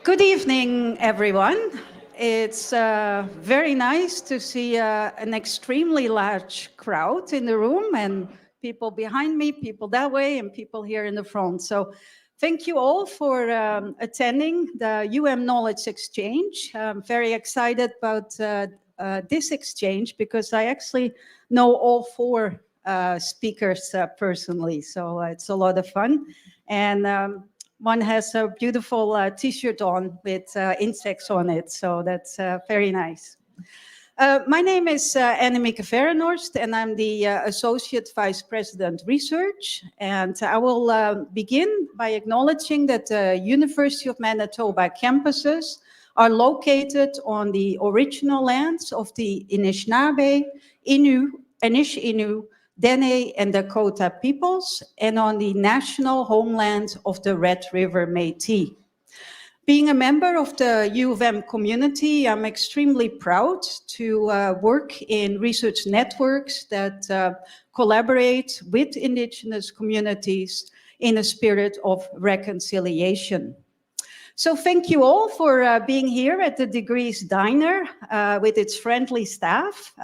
Good evening, everyone. It's very nice to see an extremely large crowd in the room, and people behind me, people that way, and people here in the front. So thank you all for attending the Knowledge Exchange. I'm very excited about this exchange because I actually know all four speakers personally, so it's a lot of fun. And one has a beautiful t-shirt on with insects on it, so that's very nice. My name is Annemike Verenhorst, and I'm the Associate Vice President Research. And I will begin by acknowledging that the University of Manitoba campuses are located on the original lands of the Anishinaabe, Innu, Anish-Innu, Dene and Dakota peoples, and on the national homeland of the Red River Métis. Being a member of the U of M community, I'm extremely proud to work in research networks that collaborate with Indigenous communities in a spirit of reconciliation. So thank you all for being here at the Degrees Diner with its friendly staff.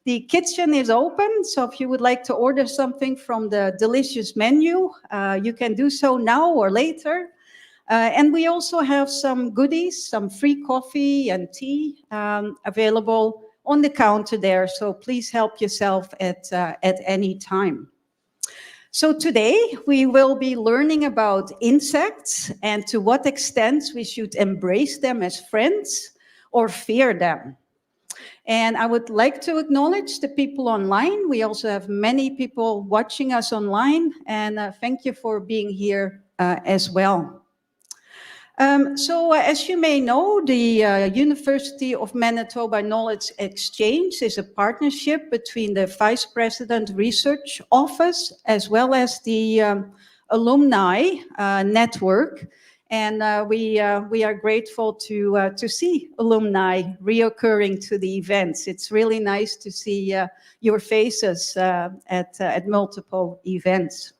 The kitchen is open, so if you would like to order something from the delicious menu, you can do so now or later. And we also have some goodies, some free coffee and tea available on the counter there, so please help yourself at any time. So today we will be learning about insects and to what extent we should embrace them as friends or fear them. And I would like to acknowledge the people online. We also have many people watching us online, and thank you for being here as well. So as you may know, the University of Manitoba Knowledge Exchange is a partnership between the Vice President Research Office as well as the alumni network. And we are grateful to see alumni reoccurring to the events. It's really nice to see your faces at multiple events.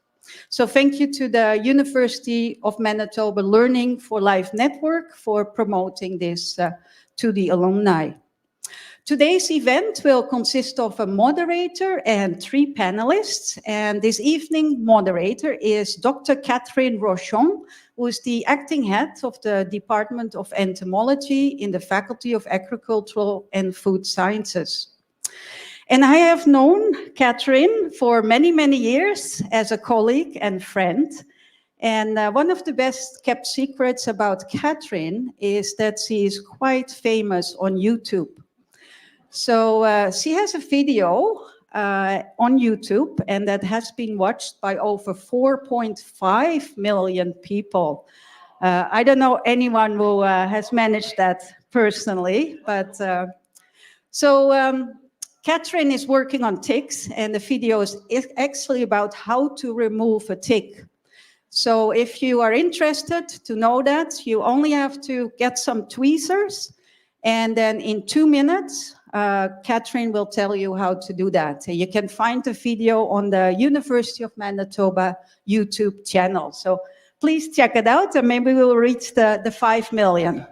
So thank you to the University of Manitoba Learning for Life Network for promoting this to the alumni. Today's event will consist of a moderator and 3 panelists. And this evening moderator is Dr. Kateryn Rochon, who is the acting head of the Department of Entomology in the Faculty of Agricultural and Food Sciences. And I have known Kateryn for many, many years as a colleague and friend. And one of the best kept secrets about Kateryn is that she is quite famous on YouTube. So she has a video on YouTube, and that has been watched by over 4.5 million people. I don't know anyone who has managed that personally, but Kateryn is working on ticks, and the video is actually about how to remove a tick. So if you are interested to know that, you only have to get some tweezers, and then in 2 minutes, Kateryn will tell you how to do that. You can find the video on the University of Manitoba YouTube channel. So please check it out, and maybe we'll reach the 5 million.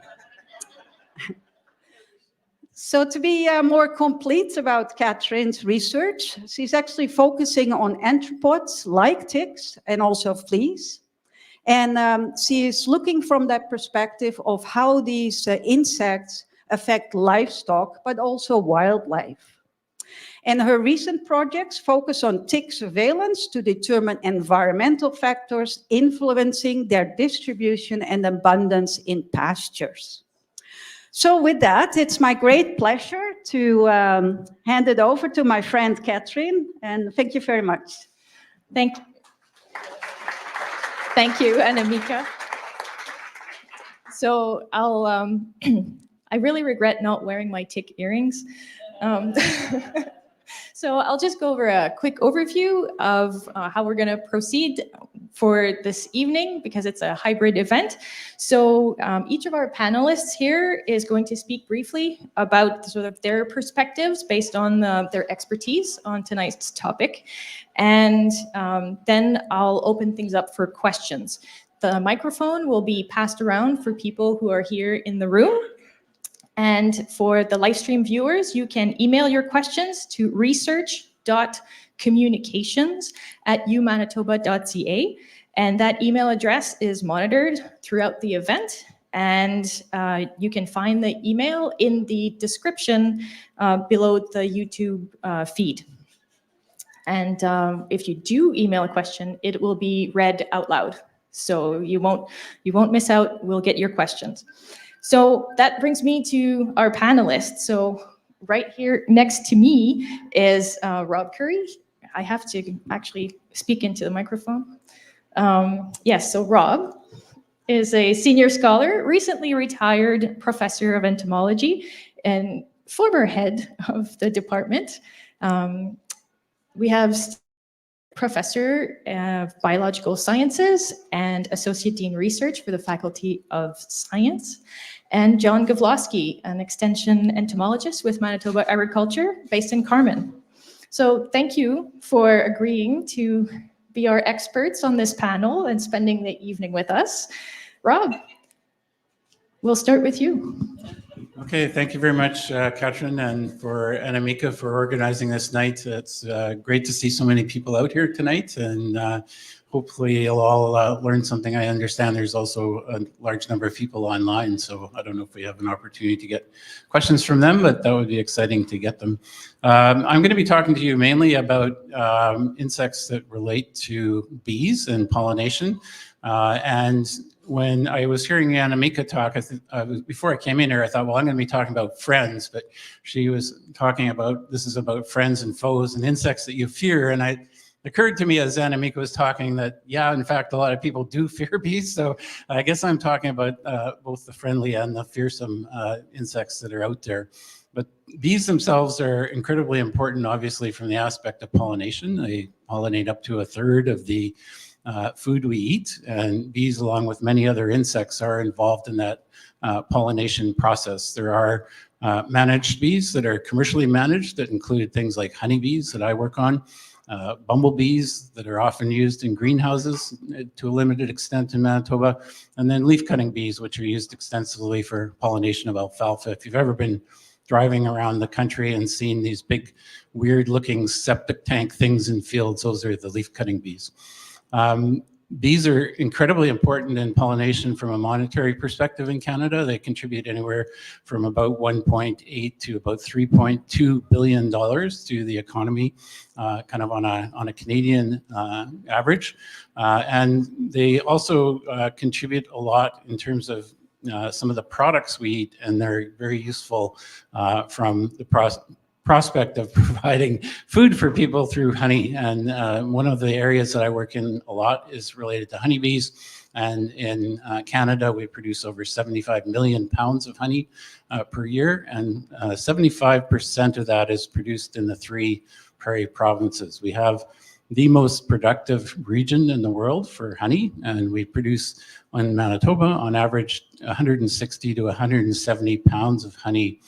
So to be more complete about Kateryn's research, she's actually focusing on arthropods like ticks and also fleas. And she is looking from that perspective of how these insects affect livestock, but also wildlife. And her recent projects focus on tick surveillance to determine environmental factors influencing their distribution and abundance in pastures. So with that, it's my great pleasure to hand it over to my friend Kateryn, and thank you very much. Thank you, Annemike. So I really regret not wearing my tick earrings. So I'll just go over a quick overview of how we're going to proceed for this evening, because it's a hybrid event. So each of our panelists here is going to speak briefly about sort of their perspectives based on their expertise on tonight's topic. And then I'll open things up for questions. the microphone will be passed around for people who are here in the room. And for the live stream viewers, you can email your questions to research.communications@umanitoba.ca. And that email address is monitored throughout the event. And you can find the email in the description below the YouTube feed. And if you do email a question, it will be read out loud. So you won't miss out. We'll get your questions. So that brings me to our panelists. So right here next to me is Rob Curry. I have to actually speak into the microphone. Yes, so Rob is a senior scholar, recently retired professor of entomology and former head of the department. We have Professor of Biological Sciences and Associate Dean Research for the Faculty of Science, and John Gavlosky, an Extension Entomologist with Manitoba Agriculture based in Carman. So thank you for agreeing to be our experts on this panel and spending the evening with us. Rob, we'll start with you. Okay, thank you very much, Kateryn, and for Anamika for organizing this night. It's great to see so many people out here tonight, and hopefully you'll all learn something. I understand there's also a large number of people online, so I don't know if we have an opportunity to get questions from them, but that would be exciting to get them. I'm going to be talking to you mainly about insects that relate to bees and pollination. And when I was hearing Anamika talk, before I came in here, I thought, well, I'm going to be talking about friends, but she was talking about, this is about friends and foes and insects that you fear. And it occurred to me as Anamika was talking that, yeah, in fact, a lot of people do fear bees. So I guess I'm talking about both the friendly and the fearsome insects that are out there. But bees themselves are incredibly important, obviously, from the aspect of pollination. They pollinate up to a third of the food we eat, and bees, along with many other insects, are involved in that pollination process. There are managed bees that are commercially managed that include things like honeybees that I work on, bumblebees that are often used in greenhouses to a limited extent in Manitoba, and then leaf-cutting bees, which are used extensively for pollination of alfalfa. If you've ever been driving around the country and seen these big, weird-looking septic tank things in fields, those are the leaf-cutting bees. Bees are incredibly important in pollination from a monetary perspective in Canada. They contribute anywhere from about 1.8 to about $3.2 billion to the economy, kind of on a Canadian average. And they also contribute a lot in terms of some of the products we eat, and they're very useful from the prospect of providing food for people through honey. And one of the areas that I work in a lot is related to honeybees. And in Canada, we produce over 75 million pounds of honey per year. And 75% of that is produced in the 3 prairie provinces. We have the most productive region in the world for honey. And we produce in Manitoba, on average, 160 to 170 pounds of honey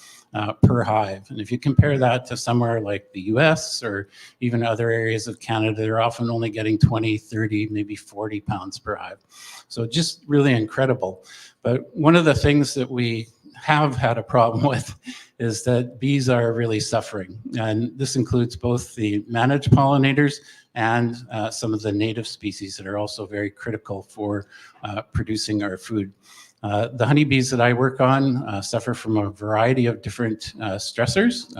per hive. And if you compare that to somewhere like the US or even other areas of Canada, they're often only getting 20, 30, maybe 40 pounds per hive. So just really incredible. But one of the things that we have had a problem with is that bees are really suffering. And this includes both the managed pollinators and some of the native species that are also very critical for producing our food. The honeybees that I work on suffer from a variety of different stressors.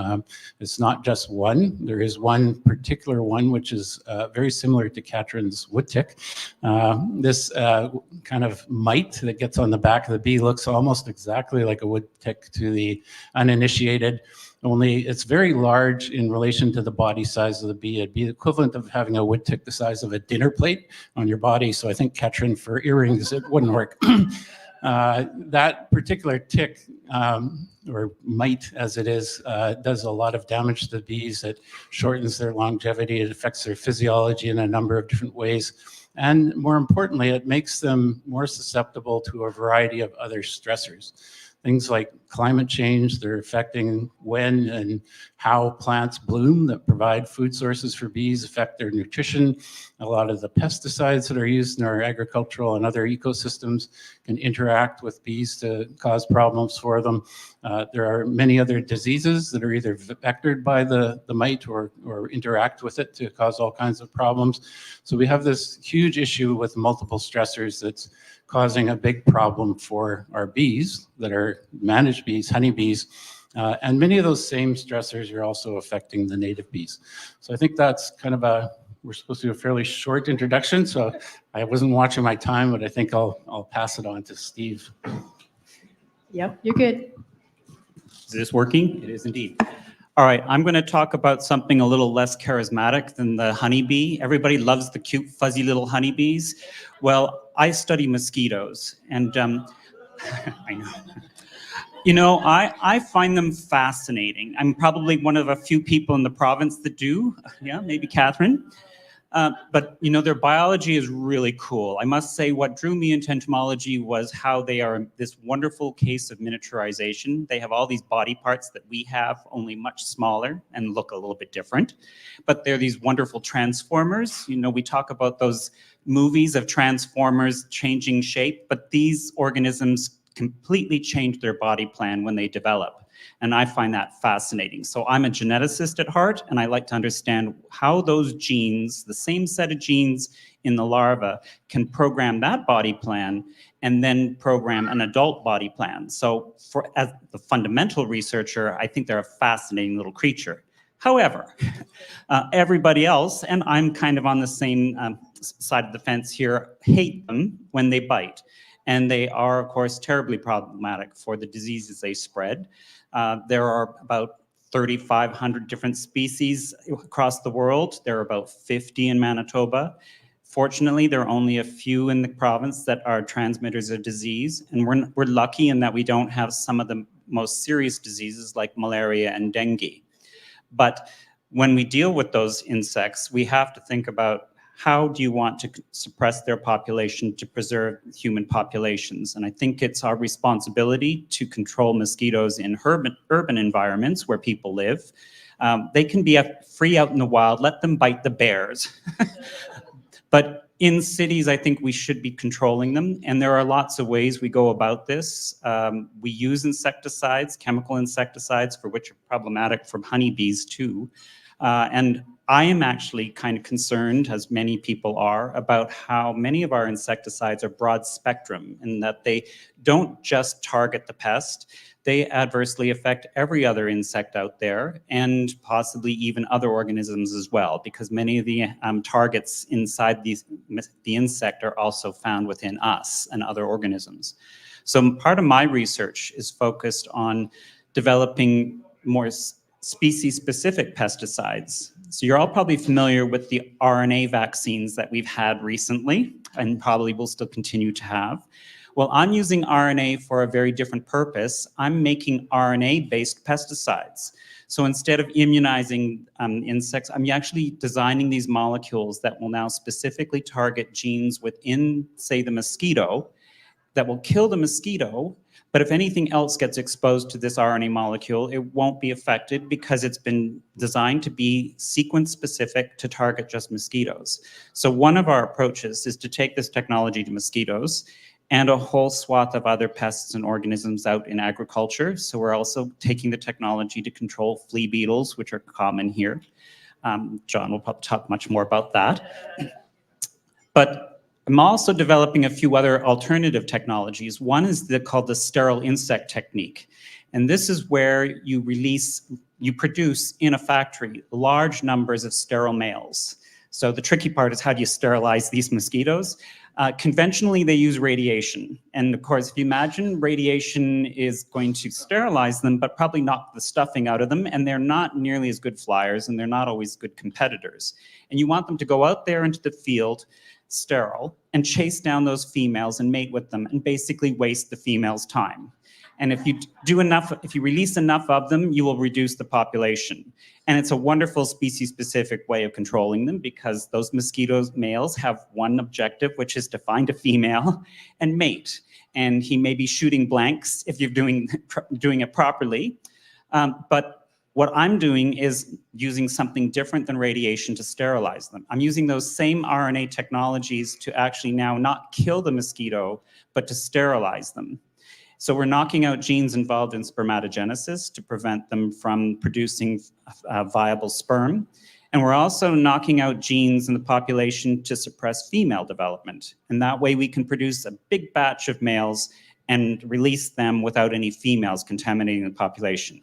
It's not just one. There is one particular one which is very similar to Kateryn's wood tick. This kind of mite that gets on the back of the bee looks almost exactly like a wood tick to the uninitiated, only it's very large in relation to the body size of the bee. It'd be equivalent of having a wood tick the size of a dinner plate on your body. So I think, Kateryn, for earrings, it wouldn't work. That particular tick, or mite as it is, does a lot of damage to the bees. It shortens their longevity. It affects their physiology in a number of different ways. And more importantly, it makes them more susceptible to a variety of other stressors. things like climate change. They're affecting when and how plants bloom that provide food sources for bees, affect their nutrition. A lot of the pesticides that are used in our agricultural and other ecosystems can interact with bees to cause problems for them. There are many other diseases that are either vectored by the mite or interact with it to cause all kinds of problems. So we have this huge issue with multiple stressors that's causing a big problem for our bees that are managed bees, honeybees, and many of those same stressors are also affecting the native bees. So I think that's kind of we're supposed to do a fairly short introduction, so I wasn't watching my time, but I think I'll pass it on to Steve. Yep, you're good. Is this working? It is indeed. All right, I'm going to talk about something a little less charismatic than the honeybee. Everybody loves the cute, fuzzy little honeybees. Well, I study mosquitoes, and I know. You know, I find them fascinating. I'm probably one of a few people in the province that do. Yeah, maybe Kateryn. But, you know, their biology is really cool. I must say what drew me into entomology was how they are this wonderful case of miniaturization. They have all these body parts that we have, only much smaller and look a little bit different. But they're these wonderful transformers. You know, we talk about those movies of transformers changing shape, but these organisms completely change their body plan when they develop. And I find that fascinating. So I'm a geneticist at heart, and I like to understand how those genes, the same set of genes in the larva, can program that body plan and then program an adult body plan. So as the fundamental researcher, I think they're a fascinating little creature. However, everybody else, and I'm kind of on the same side of the fence here, hate them when they bite. And they are, of course, terribly problematic for the diseases they spread. There are about 3,500 different species across the world. There are about 50 in Manitoba. Fortunately, there are only a few in the province that are transmitters of disease. And we're lucky in that we don't have some of the most serious diseases like malaria and dengue. But when we deal with those insects, we have to think about how do you want to suppress their population to preserve human populations? And I think it's our responsibility to control mosquitoes in urban environments where people live. They can be free out in the wild, let them bite the bears. But in cities, I think we should be controlling them. And there are lots of ways we go about this. We use insecticides, chemical insecticides, for which are problematic for honeybees too. And I am actually kind of concerned, as many people are, about how many of our insecticides are broad spectrum in that they don't just target the pest, they adversely affect every other insect out there and possibly even other organisms as well, because many of the targets inside the insect are also found within us and other organisms. So part of my research is focused on developing more species-specific pesticides. So you're all probably familiar with the RNA vaccines that we've had recently and probably will still continue to have. Well, I'm using RNA for a very different purpose. I'm making RNA-based pesticides. So instead of immunizing insects, I'm actually designing these molecules that will now specifically target genes within, say, the mosquito, that will kill the mosquito. But if anything else gets exposed to this RNA molecule, it won't be affected because it's been designed to be sequence specific to target just mosquitoes. So one of our approaches is to take this technology to mosquitoes and a whole swath of other pests and organisms out in agriculture. So we're also taking the technology to control flea beetles, which are common here. John will probably talk much more about that. But I'm also developing a few other alternative technologies. One is called the sterile insect technique. And this is where you produce in a factory large numbers of sterile males. So the tricky part is how do you sterilize these mosquitoes? Conventionally, they use radiation. And of course, if you imagine, radiation is going to sterilize them, but probably knock the stuffing out of them. And they're not nearly as good flyers, and they're not always good competitors. And you want them to go out there into the field, sterile, and chase down those females and mate with them and basically waste the female's time. And if you do enough, if you release enough of them, you will reduce the population. And it's a wonderful species-specific way of controlling them because those mosquitoes males have one objective, which is to find a female and mate. And he may be shooting blanks if you're doing it properly. But what I'm doing is using something different than radiation to sterilize them. I'm using those same RNA technologies to actually now not kill the mosquito, but to sterilize them. So we're knocking out genes involved in spermatogenesis to prevent them from producing viable sperm. And we're also knocking out genes in the population to suppress female development. And that way we can produce a big batch of males and release them without any females contaminating the population.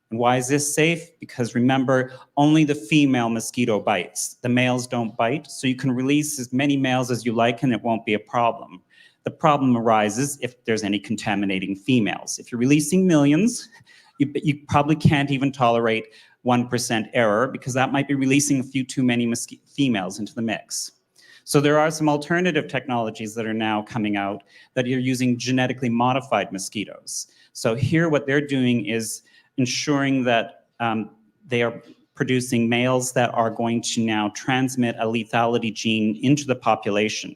And why is this safe? Because remember, only the female mosquito bites. The males don't bite, so you can release as many males as you like and it won't be a problem. The problem arises if there's any contaminating females. If you're releasing millions, you probably can't even tolerate 1% error because that might be releasing a few too many females into the mix. So there are some alternative technologies that are now coming out that are using genetically modified mosquitoes. So here what they're doing is ensuring that they are producing males that are going to now transmit a lethality gene into the population.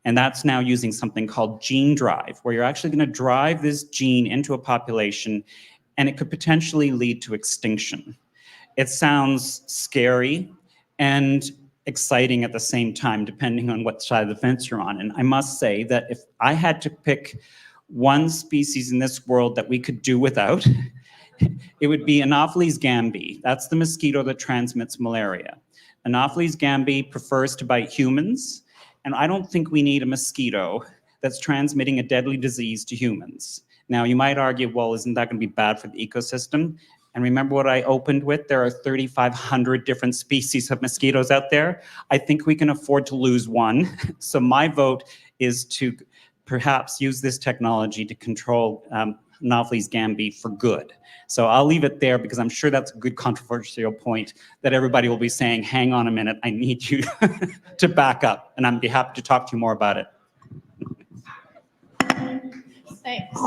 And that's now using something called gene drive, where you're actually going to drive this gene into a population and it could potentially lead to extinction. It sounds scary and exciting at the same time, depending on what side of the fence you're on. And I must say that if I had to pick one species in this world that we could do without, it would be Anopheles gambiae. That's the mosquito that transmits malaria. Anopheles gambiae prefers to bite humans, and I don't think we need a mosquito that's transmitting a deadly disease to humans. Now, you might argue, well, isn't that going to be bad for the ecosystem? And remember what I opened with? There are 3,500 different species of mosquitoes out there. I think we can afford to lose one. So my vote is to perhaps use this technology to control Anopheles gambiae for good. So I'll leave it there because I'm sure that's a good controversial point that everybody will be saying, hang on a minute, I need you to back up. And I'd be happy to talk to you more about it. Thanks.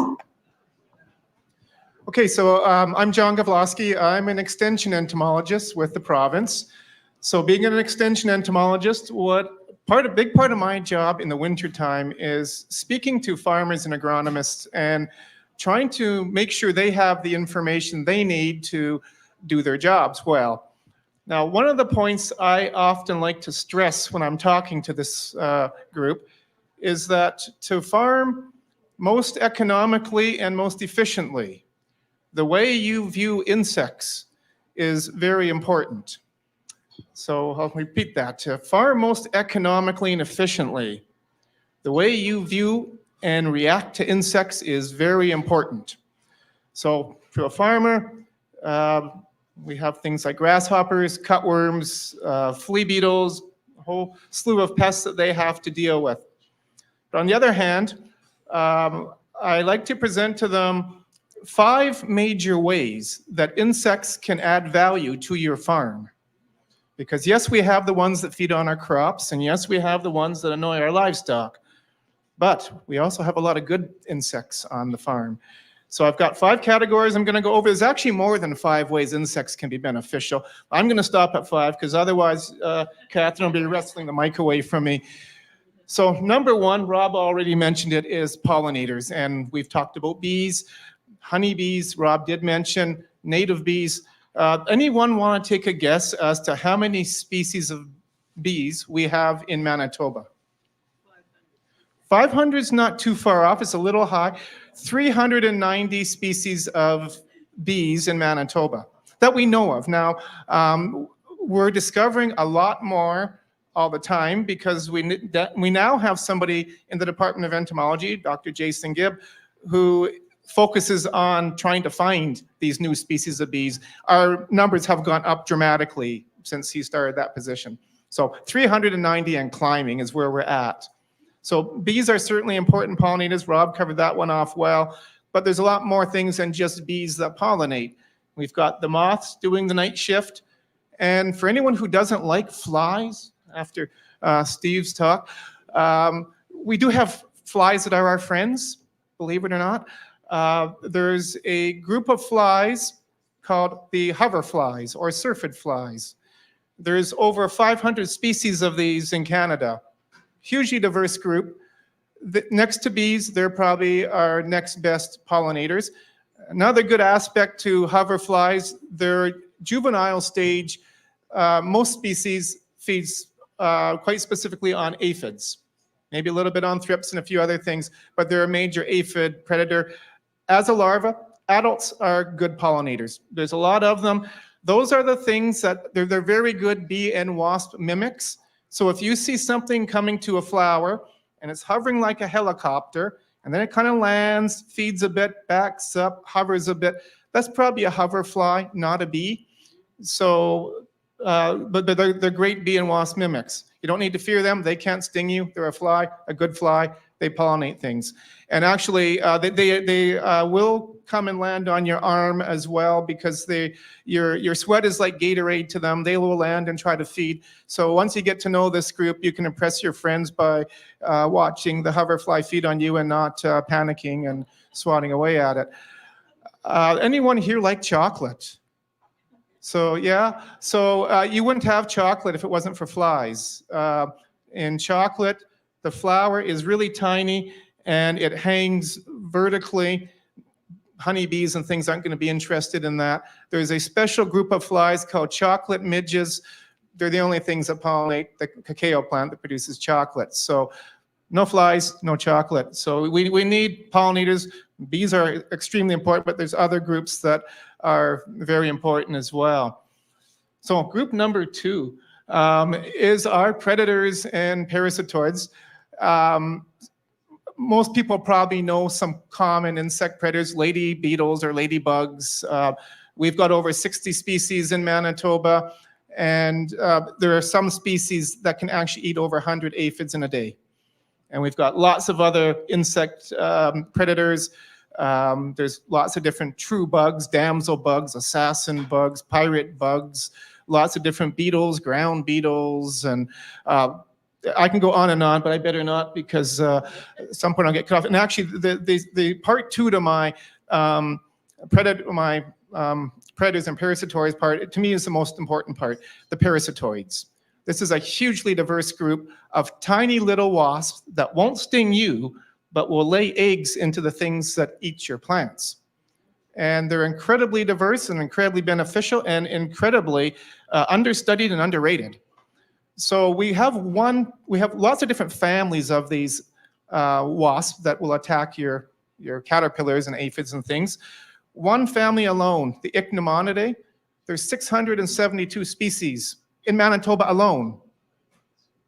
Okay, so I'm John Gavlowski. I'm an extension entomologist with the province. So being an extension entomologist, a big part of my job in the wintertime is speaking to farmers and agronomists and trying to make sure they have the information they need to do their jobs well. Now, one of the points I often like to stress when I'm talking to this group is that to farm most economically and most efficiently, the way you view insects is very important. So I'll repeat that. To farm most economically and efficiently, the way you view and react to insects is very important. So for a farmer, we have things like grasshoppers, cutworms, flea beetles, a whole slew of pests that they have to deal with. But on the other hand, I like to present to them 5 major ways that insects can add value to your farm. Because yes, we have the ones that feed on our crops, and yes, we have the ones that annoy our livestock, but we also have a lot of good insects on the farm. So I've got 5 categories I'm going to go over. There's actually more than 5 ways insects can be beneficial. I'm going to stop at 5 because otherwise Kateryn will be wrestling the mic away from me. So number 1, Rob already mentioned it, is pollinators. And we've talked about bees, honeybees. Rob did mention native bees. Anyone want to take a guess as to how many species of bees we have in Manitoba? 500 is not too far off. It's a little high. 390 species of bees in Manitoba that we know of. Now, we're discovering a lot more all the time because we now have somebody in the Department of Entomology, Dr. Jason Gibb, who focuses on trying to find these new species of bees. Our numbers have gone up dramatically since he started that position. So 390 and climbing is where we're at. So bees are certainly important pollinators. Rob covered that one off well, but there's a lot more things than just bees that pollinate. We've got the moths doing the night shift. And for anyone who doesn't like flies, after Steve's talk, we do have flies that are our friends, believe it or not. There's a group of flies called the hoverflies or syrphid flies. There's over 500 species of these in Canada. Hugely diverse group. Next to bees, they're probably our next best pollinators. Another good aspect to hoverflies, their juvenile stage, most species feeds quite specifically on aphids, maybe a little bit on thrips and a few other things, but they're a major aphid predator. As a larva, adults are good pollinators. There's a lot of them. Those are the things that they're very good bee and wasp mimics. So if you see something coming to a flower and it's hovering like a helicopter, and then it kind of lands, feeds a bit, backs up, hovers a bit, that's probably a hoverfly, not a bee. So, but they're great bee and wasp mimics. You don't need to fear them. They can't sting you. They're a fly, a good fly. They pollinate things. And actually, they will come and land on your arm as well, because your sweat is like Gatorade to them. They will land and try to feed. So once you get to know this group, you can impress your friends by watching the hoverfly feed on you and not panicking and swatting away at it. Anyone here like chocolate? So yeah, so you wouldn't have chocolate if it wasn't for flies. In chocolate, the flower is really tiny and it hangs vertically. Honeybees and things aren't going to be interested in that. There's a special group of flies called chocolate midges. They're the only things that pollinate the cacao plant that produces chocolate. So no flies, no chocolate. So we need pollinators. Bees are extremely important, but there's other groups that are very important as well. So group number 2 is our predators and parasitoids. Most people probably know some common insect predators, lady beetles or ladybugs. We've got over 60 species in Manitoba, and there are some species that can actually eat over 100 aphids in a day. And we've got lots of other insect predators. There's lots of different true bugs, damsel bugs, assassin bugs, pirate bugs, lots of different beetles, ground beetles, and I can go on and on, but I better not, because at some point I'll get cut off. And actually, the part 2 to my predators and parasitoids part, to me, is the most important part, the parasitoids. This is a hugely diverse group of tiny little wasps that won't sting you, but will lay eggs into the things that eat your plants. And they're incredibly diverse and incredibly beneficial and incredibly understudied and underrated. So we have lots of different families of these wasps that will attack your caterpillars and aphids and things. One family alone, the Ichneumonidae, there's 672 species in Manitoba alone.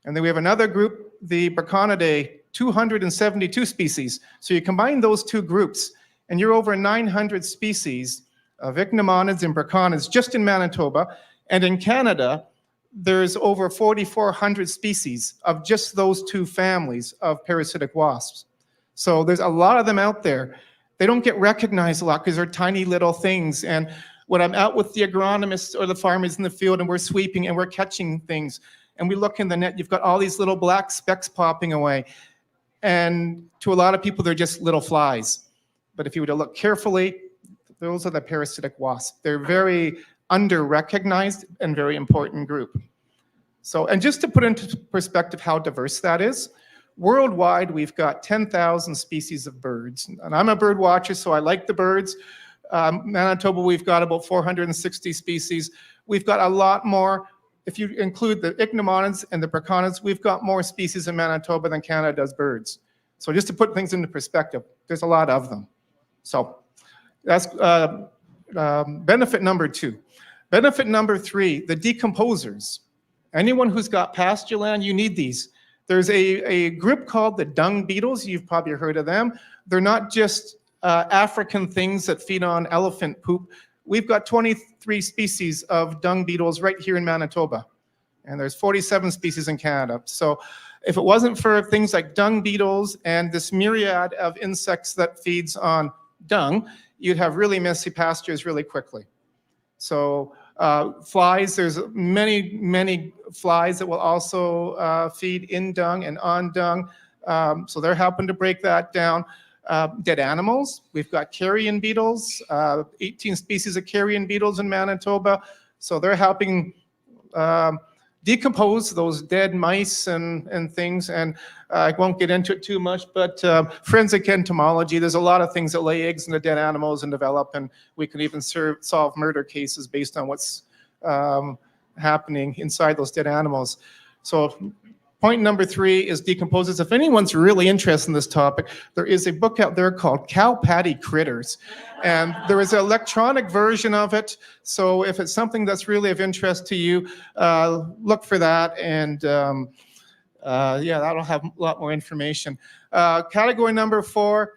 And then we have another group, the Braconidae, 272 species. So you combine those two groups, and you're over 900 species of Ichneumonids and Braconids just in Manitoba. And in Canada, there's over 4,400 species of just those two families of parasitic wasps. So there's a lot of them out there. They don't get recognized a lot because they're tiny little things. And when I'm out with the agronomists or the farmers in the field and we're sweeping and we're catching things, and we look in the net, you've got all these little black specks popping away. And to a lot of people, they're just little flies. But if you were to look carefully, those are the parasitic wasps. They're very under-recognized and very important group. So, and just to put into perspective how diverse that is, worldwide, we've got 10,000 species of birds. And I'm a bird watcher, so I like the birds. Manitoba, we've got about 460 species. We've got a lot more. If you include the Ichneumonids and the Braconids, we've got more species in Manitoba than Canada does birds. So just to put things into perspective, there's a lot of them. So that's benefit number 2. Benefit number 3, the decomposers. Anyone who's got pasture land, you need these. There's a group called the dung beetles. You've probably heard of them. They're not just African things that feed on elephant poop. We've got 23 species of dung beetles right here in Manitoba. And there's 47 species in Canada. So if it wasn't for things like dung beetles and this myriad of insects that feeds on dung, you'd have really messy pastures really quickly. So flies, there's many, many flies that will also feed in dung and on dung. So they're helping to break that down. dead animals. We've got carrion beetles, 18 species of carrion beetles in Manitoba. So they're helping decompose those dead mice and things. And I won't get into it too much, but forensic entomology, there's a lot of things that lay eggs in the dead animals and develop, and we can even solve murder cases based on what's happening inside those dead animals. So point number 3 is decomposers. If anyone's really interested in this topic, there is a book out there called Cow Patty Critters. And there is an electronic version of it. So if it's something that's really of interest to you, look for that. And yeah, that'll have a lot more information. Category number 4,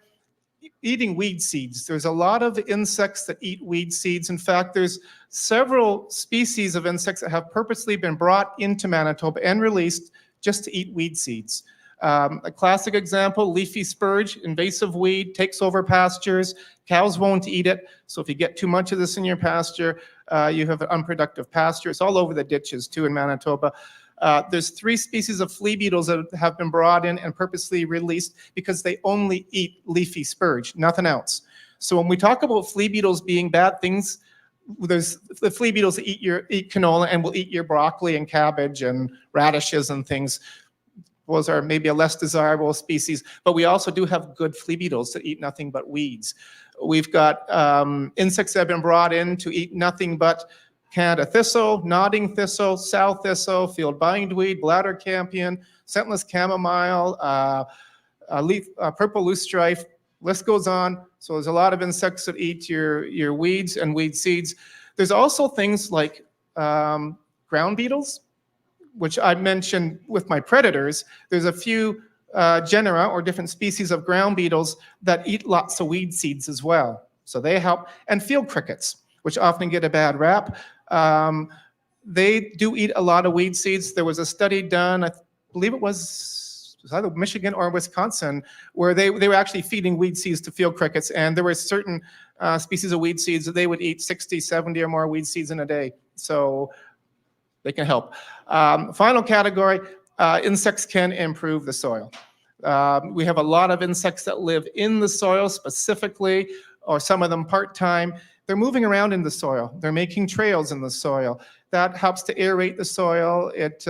eating weed seeds. There's a lot of insects that eat weed seeds. In fact, there's several species of insects that have purposely been brought into Manitoba and released just to eat weed seeds. A classic example, leafy spurge, invasive weed, takes over pastures. Cows won't eat it. So if you get too much of this in your pasture, you have an unproductive pasture. It's all over the ditches too in Manitoba. There's 3 species of flea beetles that have been brought in and purposely released because they only eat leafy spurge, nothing else. So when we talk about flea beetles being bad things, there's the flea beetles that eat canola and will eat your broccoli and cabbage and radishes and things. Those are maybe a less desirable species, but we also do have good flea beetles that eat nothing but weeds. We've got insects that have been brought in to eat nothing but Canada thistle, nodding thistle, sow thistle, field bindweed, bladder campion, scentless chamomile, purple loosestrife, list goes on. So there's a lot of insects that eat your weeds and weed seeds. There's also things like ground beetles, which I mentioned with my predators. There's a few genera or different species of ground beetles that eat lots of weed seeds as well. So they help. And field crickets, which often get a bad rap. They do eat a lot of weed seeds. There was a study done, I believe it was either Michigan or Wisconsin, where they were actually feeding weed seeds to field crickets, and there were certain species of weed seeds that they would eat 60, 70 or more weed seeds in a day. So they can help. Final category, insects can improve the soil. We have a lot of insects that live in the soil specifically, or some of them part-time. They're moving around in the soil. They're making trails in the soil. That helps to aerate the soil. It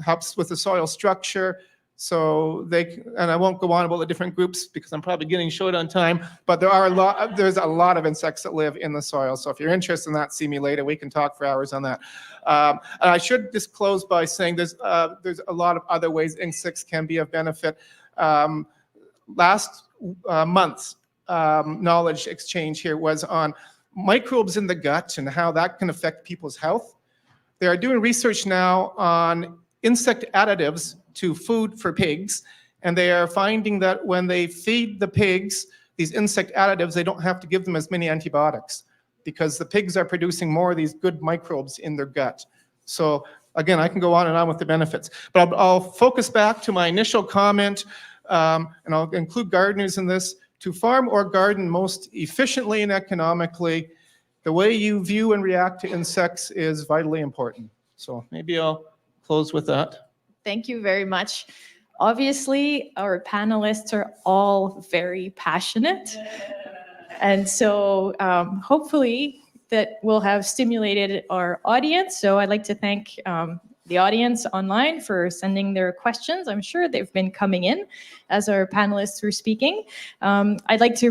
helps with the soil structure. So and I won't go on about the different groups because I'm probably getting short on time, but there's a lot of insects that live in the soil. So if you're interested in that, see me later. We can talk for hours on that. And I should just close by saying there's a lot of other ways insects can be of benefit. Last month's knowledge exchange here was on microbes in the gut and how that can affect people's health. They are doing research now on insect additives to food for pigs, and they are finding that when they feed the pigs these insect additives, they don't have to give them as many antibiotics because the pigs are producing more of these good microbes in their gut. So again, I can go on and on with the benefits, but I'll focus back to my initial comment, and I'll include gardeners in this. To farm or garden most efficiently and economically, the way you view and react to insects is vitally important. So maybe I'll close with that. Thank you very much. Obviously, our panelists are all very passionate. And so hopefully that will have stimulated our audience. So I'd like to thank the audience online for sending their questions. I'm sure they've been coming in as our panelists were speaking. I'd like to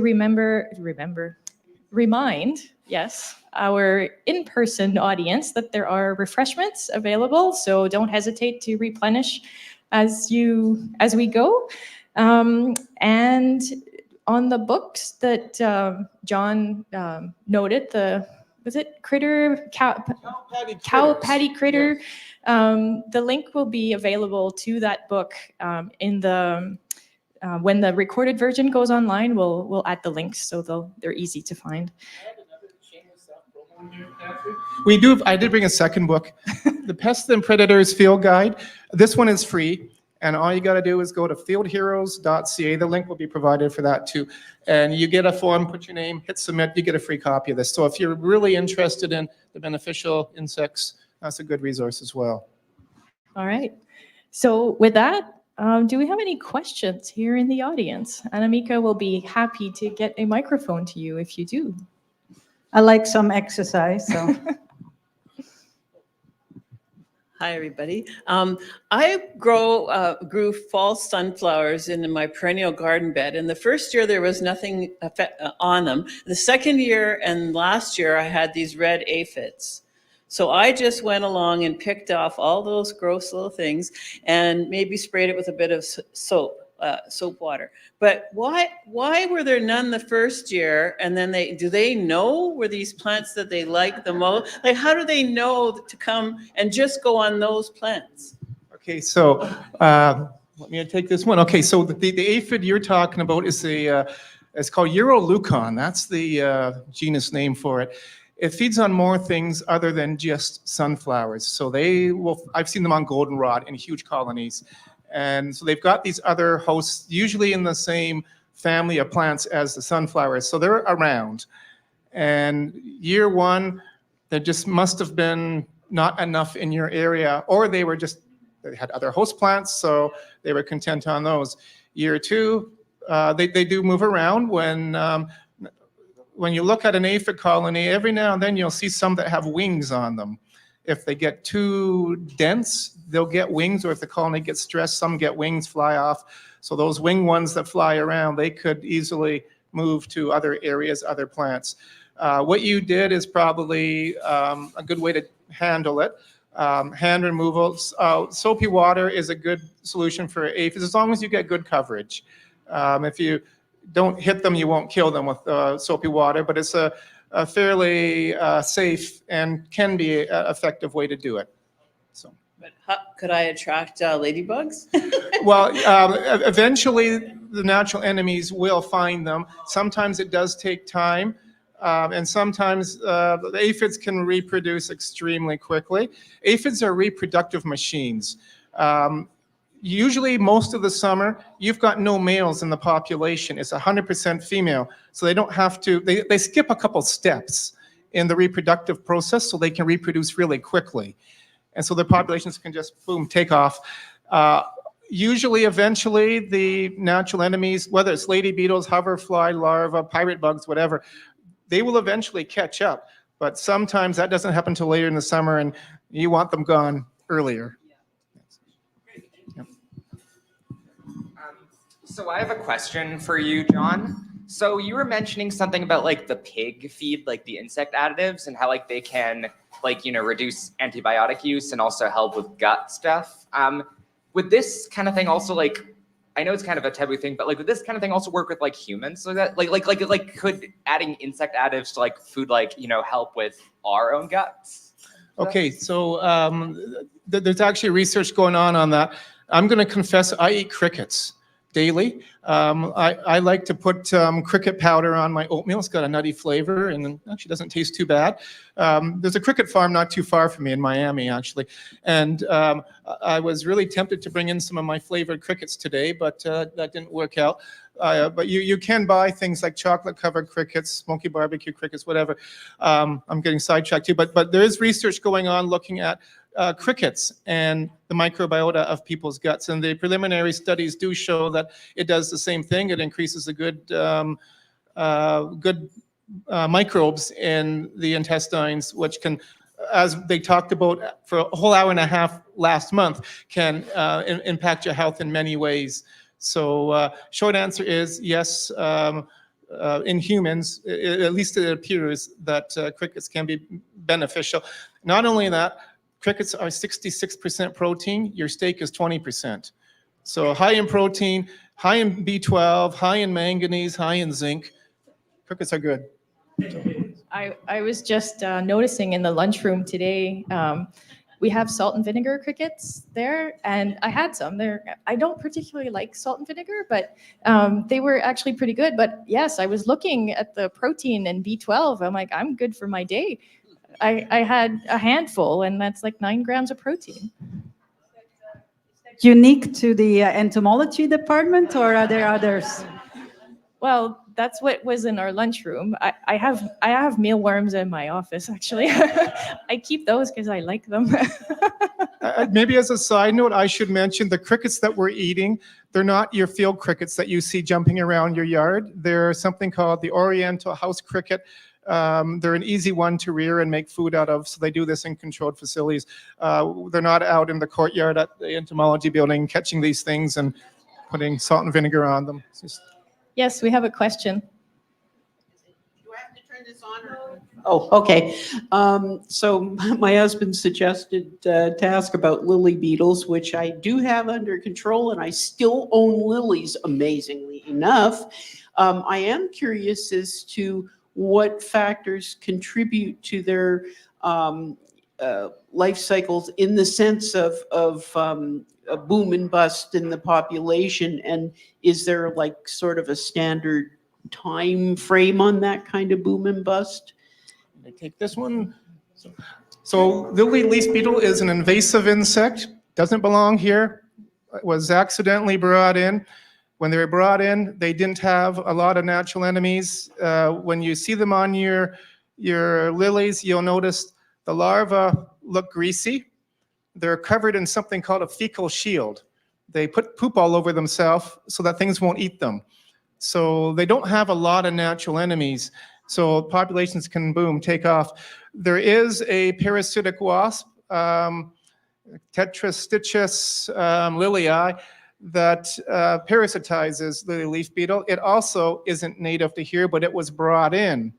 remind, yes, our in-person audience that there are refreshments available, so don't hesitate to replenish as we go. And on the books that John noted, was it Cow Patty Critter? Yeah. The link will be available to that book in the when the recorded version goes online. We'll add the links so they're easy to find. I did bring a second book, The Pests and Predators Field Guide. This one is free, and all you got to do is go to fieldheroes.ca. The link will be provided for that too. And you get a form, put your name, hit submit, you get a free copy of this. So if you're really interested in the beneficial insects, that's a good resource as well. All right. So with that, Do we have any questions here in the audience? Anamika will be happy to get a microphone to you if you do. I like some exercise, so. Hi, everybody. I grew fall sunflowers in my perennial garden bed. And the first year there was nothing on them. The second year and last year I had these red aphids. So I just went along and picked off all those gross little things and maybe sprayed it with a bit of soap water. But why were there none the first year? And then do they know, were these plants that they like the most? Like, how do they know to come and just go on those plants? Okay, so let me take this one. Okay, so the aphid you're talking about is it's called Euroleucon. That's the genus name for it. It feeds on more things other than just sunflowers. So I've seen them on goldenrod in huge colonies. And so they've got these other hosts, usually in the same family of plants as the sunflowers. So they're around. And year one, there just must have been not enough in your area, or they had other host plants, so they were content on those. Year two, they do move around. When you look at an aphid colony, every now and then you'll see some that have wings on them. If they get too dense, they'll get wings, or if the colony gets stressed, some get wings, fly off. So those wing ones that fly around, they could easily move to other areas, other plants. What you did is probably a good way to handle it. Hand removal. Soapy water is a good solution for aphids as long as you get good coverage. If you don't hit them, you won't kill them with soapy water, but it's a fairly safe and can be an effective way to do it. So. But could I attract ladybugs? Well, eventually the natural enemies will find them. Sometimes it does take time, and sometimes the aphids can reproduce extremely quickly. Aphids are reproductive machines. Usually most of the summer, you've got no males in the population. It's 100% female. So they don't have to, they skip a couple steps in the reproductive process so they can reproduce really quickly. And so their populations can just, boom, take off. Usually, eventually, the natural enemies, whether it's lady beetles, hoverfly larvae, pirate bugs, whatever, they will eventually catch up. But sometimes that doesn't happen until later in the summer and you want them gone earlier. So I have a question for you, John. So you were mentioning something about like the pig feed, like the insect additives, and how like they can reduce antibiotic use and also help with gut stuff. Would this kind of thing also I know it's kind of a taboo thing, but would this kind of thing also work with humans? So that could adding insect additives to food help with our own guts? Okay, so there's actually research going on that. I'm going to confess I eat crickets daily. I like to put cricket powder on my oatmeal. It's got a nutty flavor and actually doesn't taste too bad. There's a cricket farm not too far from me in Miami, actually. And I was really tempted to bring in some of my flavored crickets today, but that didn't work out. But you can buy things like chocolate-covered crickets, smoky barbecue crickets, whatever. I'm getting sidetracked too, but there is research going on looking at crickets and the microbiota of people's guts. And the preliminary studies do show that it does the same thing. It increases the good microbes in the intestines, which can, as they talked about for a whole hour and a half last month, can impact your health in many ways. So short answer is yes, in humans, at least it appears that crickets can be beneficial. Not only that, crickets are 66% protein, your steak is 20%. So high in protein, high in B12, high in manganese, high in zinc. Crickets are good. I was just noticing in the lunchroom today, we have salt and vinegar crickets there, and I had some there. I don't particularly like salt and vinegar, but they were actually pretty good. But yes, I was looking at the protein and B12. I'm like, I'm good for my day. I had a handful, and that's like 9 grams of protein. Unique to the entomology department, or are there others? Well, that's what was in our lunchroom. I have mealworms in my office, actually. I keep those because I like them. Maybe as a side note, I should mention the crickets that we're eating, they're not your field crickets that you see jumping around your yard. They're something called the Oriental house cricket. They're an easy one to rear and make food out of, so they do this in controlled facilities. They're not out in the courtyard at the entomology building catching these things and putting salt and vinegar on them. It's just... Yes, we have a question. Oh, okay. So my husband suggested to ask about lily beetles, which I do have under control, and I still own lilies, amazingly enough. I am curious as to what factors contribute to their life cycles in the sense of a boom and bust in the population, and is there like sort of a standard time frame on that kind of boom and bust? I take this one. So lily leaf beetle is an invasive insect, doesn't belong here. It was accidentally brought in. When they were brought in, they didn't have a lot of natural enemies. When you see them on your lilies, you'll notice the larvae look greasy. They're covered in something called a fecal shield. They put poop all over themselves so that things won't eat them. So they don't have a lot of natural enemies. So populations can boom, take off. There is a parasitic wasp, Tetrastitchus lilii, that parasitizes lily leaf beetle. It also isn't native to here, but it was brought in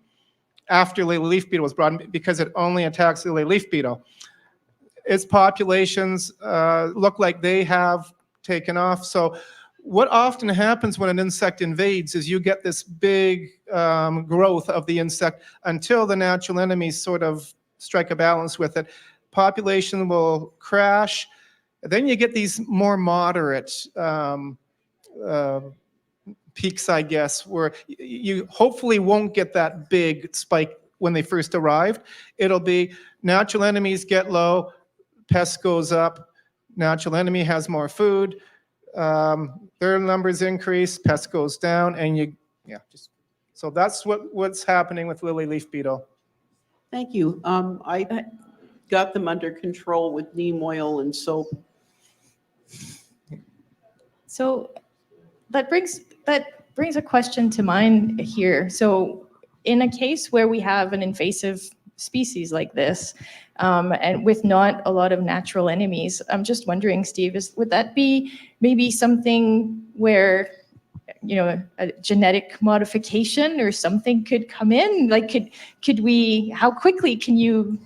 after lily leaf beetle was brought in because it only attacks lily leaf beetle. Its populations look like they have taken off. So what often happens when an insect invades is you get this big growth of the insect until the natural enemies sort of strike a balance with it. Population will crash. Then you get these more moderate peaks, I guess, where you hopefully won't get that big spike when they first arrived. It'll be natural enemies get low, pest goes up, natural enemy has more food, their numbers increase, pest goes down, and so that's what's happening with lily leaf beetle. Thank you. I got them under control with neem oil and soap. So that brings a question to mind here. So in a case where we have an invasive species like this, and with not a lot of natural enemies, I'm just wondering, Steve, would that be maybe something where, you know, a genetic modification or something could come in? Like, could we? How quickly can you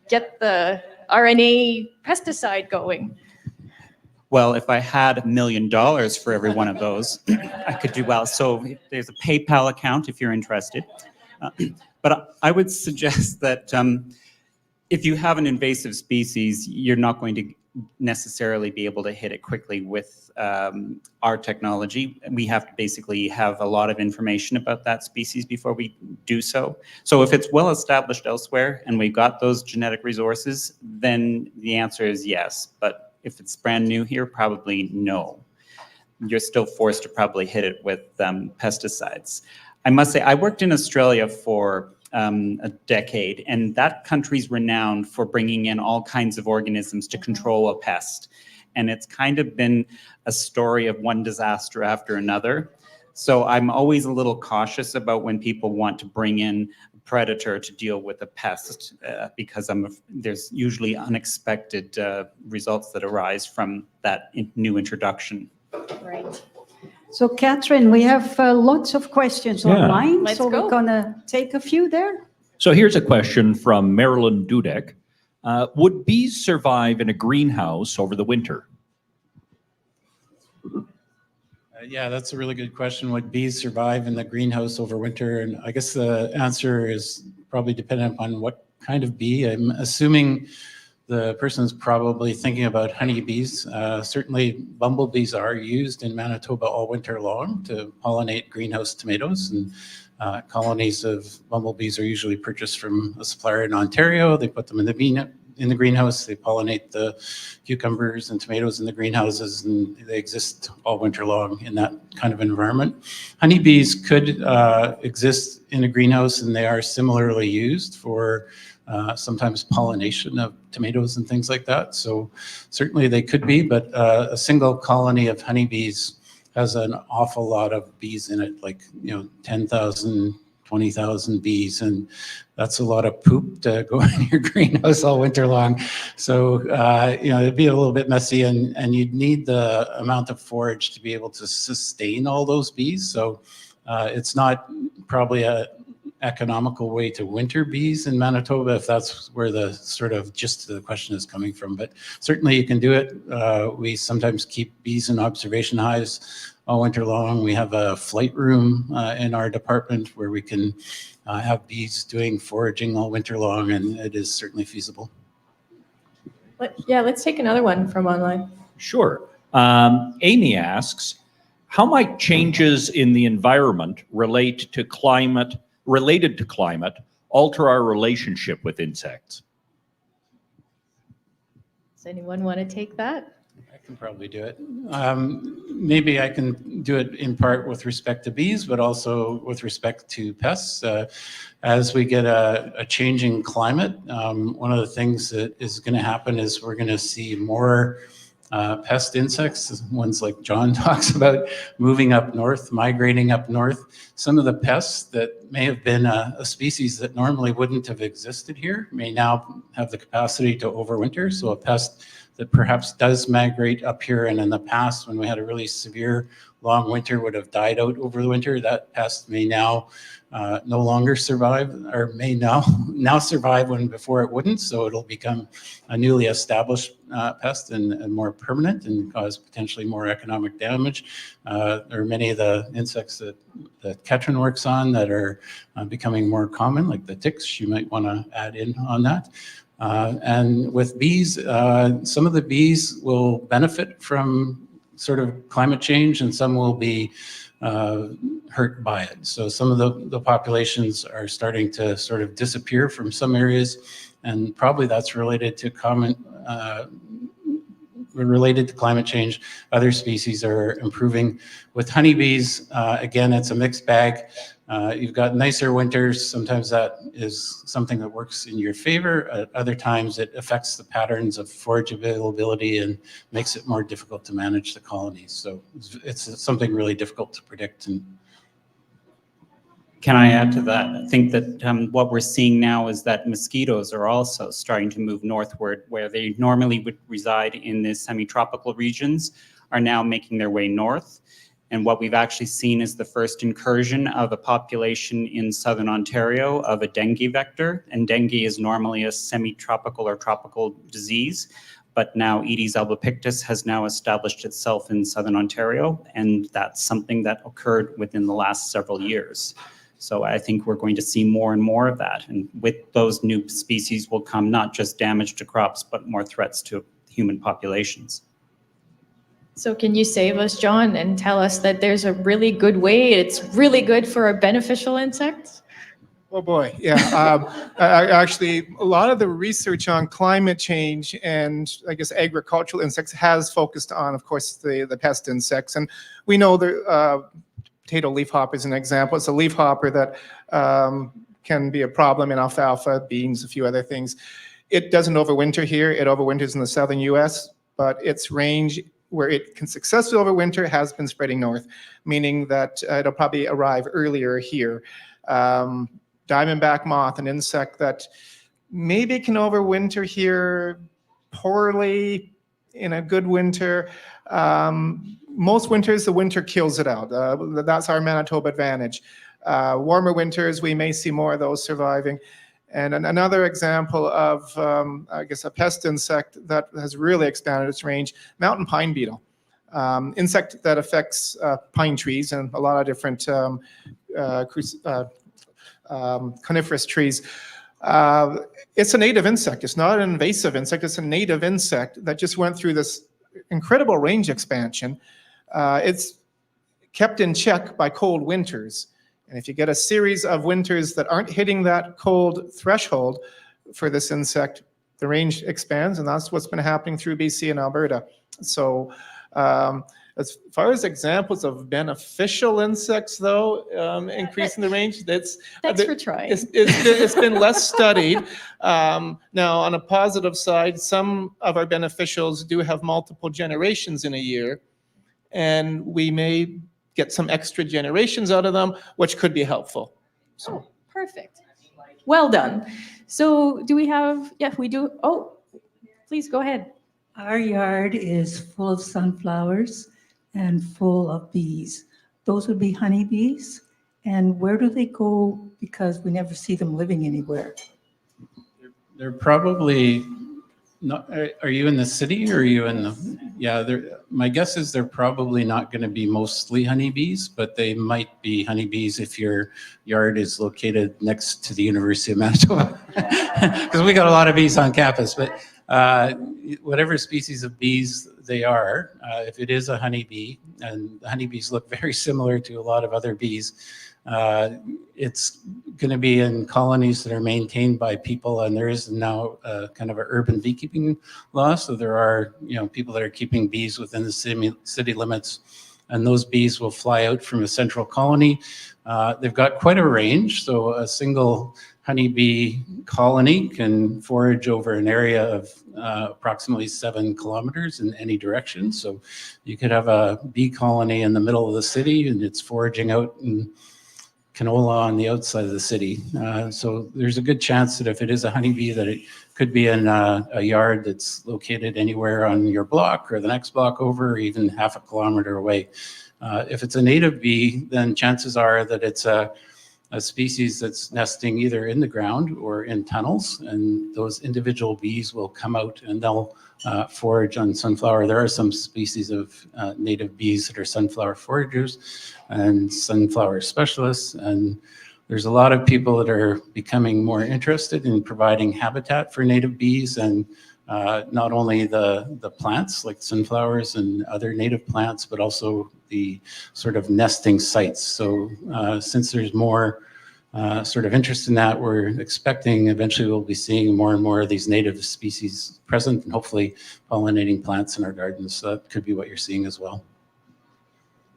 get the RNA pesticide going? Well, if I had $1 million for every one of those, I could do well. So there's a PayPal account if you're interested. But I would suggest that if you have an invasive species, you're not going to necessarily be able to hit it quickly with our technology. We have to basically have a lot of information about that species before we do so. So if it's well established elsewhere and we've got those genetic resources, then the answer is yes. But if it's brand new here, probably no. You're still forced to probably hit it with pesticides. I must say, I worked in Australia for a decade, and that country's renowned for bringing in all kinds of organisms to control a pest. And it's kind of been a story of one disaster after another. So I'm always a little cautious about when people want to bring in a predator to deal with a pest, because there's usually unexpected results that arise from that new introduction. Right. So Kateryn, we have lots of questions online, Let's so go. we're gonna take a few there. So here's a question from Marilyn Dudek. Would bees survive in a greenhouse over the winter? Yeah, that's a really good question. Would bees survive in the greenhouse over winter? And I guess the answer is probably dependent upon what kind of bee. I'm assuming the person's probably thinking about honeybees. Certainly bumblebees are used in Manitoba all winter long to pollinate greenhouse tomatoes. And colonies of bumblebees are usually purchased from a supplier in Ontario. They put them in the in the greenhouse. They pollinate the cucumbers and tomatoes in the greenhouses, and they exist all winter long in that kind of environment. Honeybees could exist in a greenhouse, and they are similarly used for sometimes pollination of tomatoes and things like that. So certainly they could be, but a single colony of honeybees has an awful lot of bees in it, like 10,000, 20,000 bees, and that's a lot of poop to go in your greenhouse all winter long. So it'd be a little bit messy, and you'd need the amount of forage to be able to sustain all those bees. So it's not probably a economical way to winter bees in Manitoba, if that's where the sort of gist of the question is coming from. But certainly you can do it. We sometimes keep bees in observation hives all winter long. We have a flight room in our department where we can have bees doing foraging all winter long, and it is certainly feasible. Let's take another one from online. Sure. Amy asks, how might changes in the environment related to climate alter our relationship with insects? Does anyone want to take that? I can probably do it. Maybe I can do it in part with respect to bees, but also with respect to pests. As we get a changing climate, one of the things that is going to happen is we're going to see more pest insects, ones like John talks about, moving up north, migrating up north. Some of the pests that may have been a species that normally wouldn't have existed here may now have the capacity to overwinter. So a pest that perhaps does migrate up here, and in the past when we had a really severe long winter would have died out over the winter, that pest may now no longer survive, or may now survive when before it wouldn't. So it'll become a newly established pest and more permanent and cause potentially more economic damage. There are many of the insects that Kateryn works on that are becoming more common, like the ticks. You might want to add in on that. And with bees, some of the bees will benefit from sort of climate change, and some will be hurt by it. So some of the populations are starting to sort of disappear from some areas, and probably that's related to climate change. Other species are improving. With honeybees, again, it's a mixed bag. You've got nicer winters. Sometimes that is something that works in your favor. At other times, it affects the patterns of forage availability and makes it more difficult to manage the colonies. So it's something really difficult to predict. And can I add to that? I think that what we're seeing now is that mosquitoes are also starting to move northward, where they normally would reside in the semi-tropical regions, are now making their way north. And what we've actually seen is the first incursion of a population in southern Ontario of a dengue vector. And dengue is normally a semi-tropical or tropical disease, but now Aedes albopictus has now established itself in southern Ontario, and that's something that occurred within the last several years. So I think we're going to see more and more of that. And with those new species will come not just damage to crops, but more threats to human populations. So can you save us, John, and tell us that there's a really good way, it's really good for our beneficial insects? Oh boy, yeah. Actually, a lot of the research on climate change and I guess agricultural insects has focused on, of course, the pest insects. And we know the potato leafhopper is an example. It's a leafhopper that can be a problem in alfalfa, beans, a few other things. It doesn't overwinter here. It overwinters in the southern US, but its range where it can successfully overwinter has been spreading north, meaning that it'll probably arrive earlier here. Diamondback moth, an insect that maybe can overwinter here poorly in a good winter. Most winters, the winter kills it out. That's our Manitoba advantage. Warmer winters, we may see more of those surviving. And another example of, I guess, a pest insect that has really expanded its range, mountain pine beetle. Insect that affects pine trees and a lot of different coniferous trees. It's a native insect. It's not an invasive insect. It's a native insect that just went through this incredible range expansion. It's kept in check by cold winters. And if you get a series of winters that aren't hitting that cold threshold for this insect, the range expands, and that's what's been happening through BC and Alberta. So as far as examples of beneficial insects, though, increasing the range, Thanks for trying. it's been less studied. Now, on a positive side, some of our beneficials do have multiple generations in a year, and we may get some extra generations out of them, which could be helpful. So. Perfect. Well done. So do we have, yeah, we do. Oh, please go ahead. Our yard is full of sunflowers and full of bees. Those would be honeybees. And where do they go? Because we never see them living anywhere. They're probably not. Are you in the city or are you in the? Yeah, my guess is they're probably not going to be mostly honeybees, but they might be honeybees if your yard is located next to the University of Manitoba, because we got a lot of bees on campus. But whatever species of bees they are, if it is a honeybee, and honeybees look very similar to a lot of other bees, it's going to be in colonies that are maintained by people, and there is now kind of an urban beekeeping law. So there are, people that are keeping bees within the city limits, and those bees will fly out from a central colony. They've got quite a range, so a single honeybee colony can forage over an area of approximately 7 kilometers in any direction. So you could have a bee colony in the middle of the city, and it's foraging out in canola on the outside of the city. So there's a good chance that if it is a honeybee, that it could be in a yard that's located anywhere on your block or the next block over, or even half a kilometer away. If it's a native bee, then chances are that it's a species that's nesting either in the ground or in tunnels, and those individual bees will come out and they'll forage on sunflower. There are some species of native bees that are sunflower foragers and sunflower specialists, and there's a lot of people that are becoming more interested in providing habitat for native bees, and not only the plants like sunflowers and other native plants, but also the sort of nesting sites. So since there's more sort of interest in that, we're expecting eventually we'll be seeing more and more of these native species present and hopefully pollinating plants in our gardens. So that could be what you're seeing as well.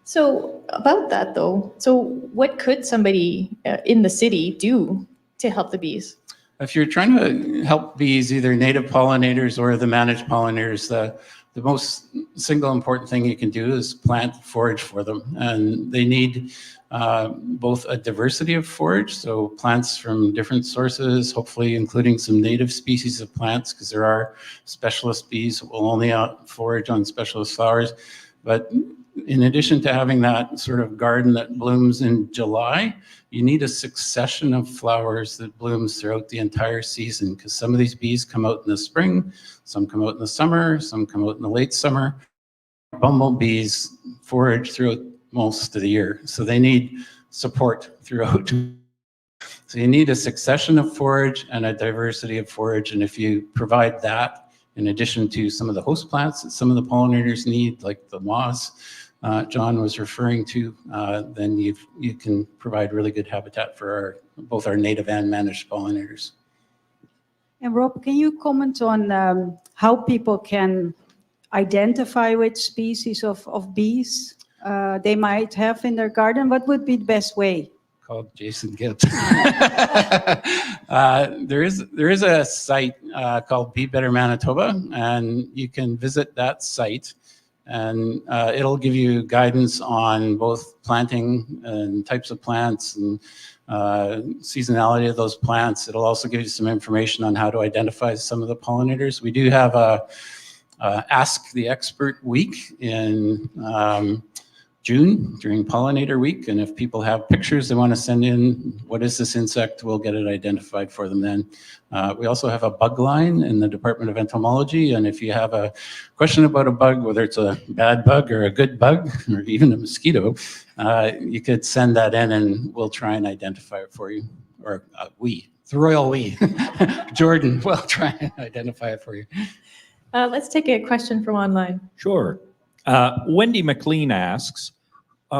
So about that though, so what could somebody in the city do to help the bees? If you're trying to help bees, either native pollinators or the managed pollinators, the most single important thing you can do is plant forage for them. And they need both a diversity of forage, so plants from different sources, hopefully including some native species of plants, because there are specialist bees that will only forage on specialist flowers. But in addition to having that sort of garden that blooms in July, you need a succession of flowers that blooms throughout the entire season, because some of these bees come out in the spring, some come out in the summer, some come out in the late summer. Bumblebees forage throughout most of the year, so they need support throughout. So you need a succession of forage and a diversity of forage, and if you provide that, in addition to some of the host plants that some of the pollinators need, like the moss John was referring to, then you can provide really good habitat for both our native and managed pollinators. And Rob, can you comment on how people can identify which species of bees they might have in their garden? What would be the best way? Called Jason Gibbs. There is a site called Bee Better Manitoba, and you can visit that site, and it'll give you guidance on both planting and types of plants and seasonality of those plants. It'll also give you some information on how to identify some of the pollinators. We do have a Ask the Expert week in June during Pollinator Week, and if people have pictures they want to send in, what is this insect, we'll get it identified for them then. We also have a bug line in the Department of Entomology, and if you have a question about a bug, whether it's a bad bug or a good bug or even a mosquito, you could send that in and we'll try and identify it for you, or the royal we. Jordan will try and identify it for you. Let's take a question from online. Sure. Wendy McLean asks,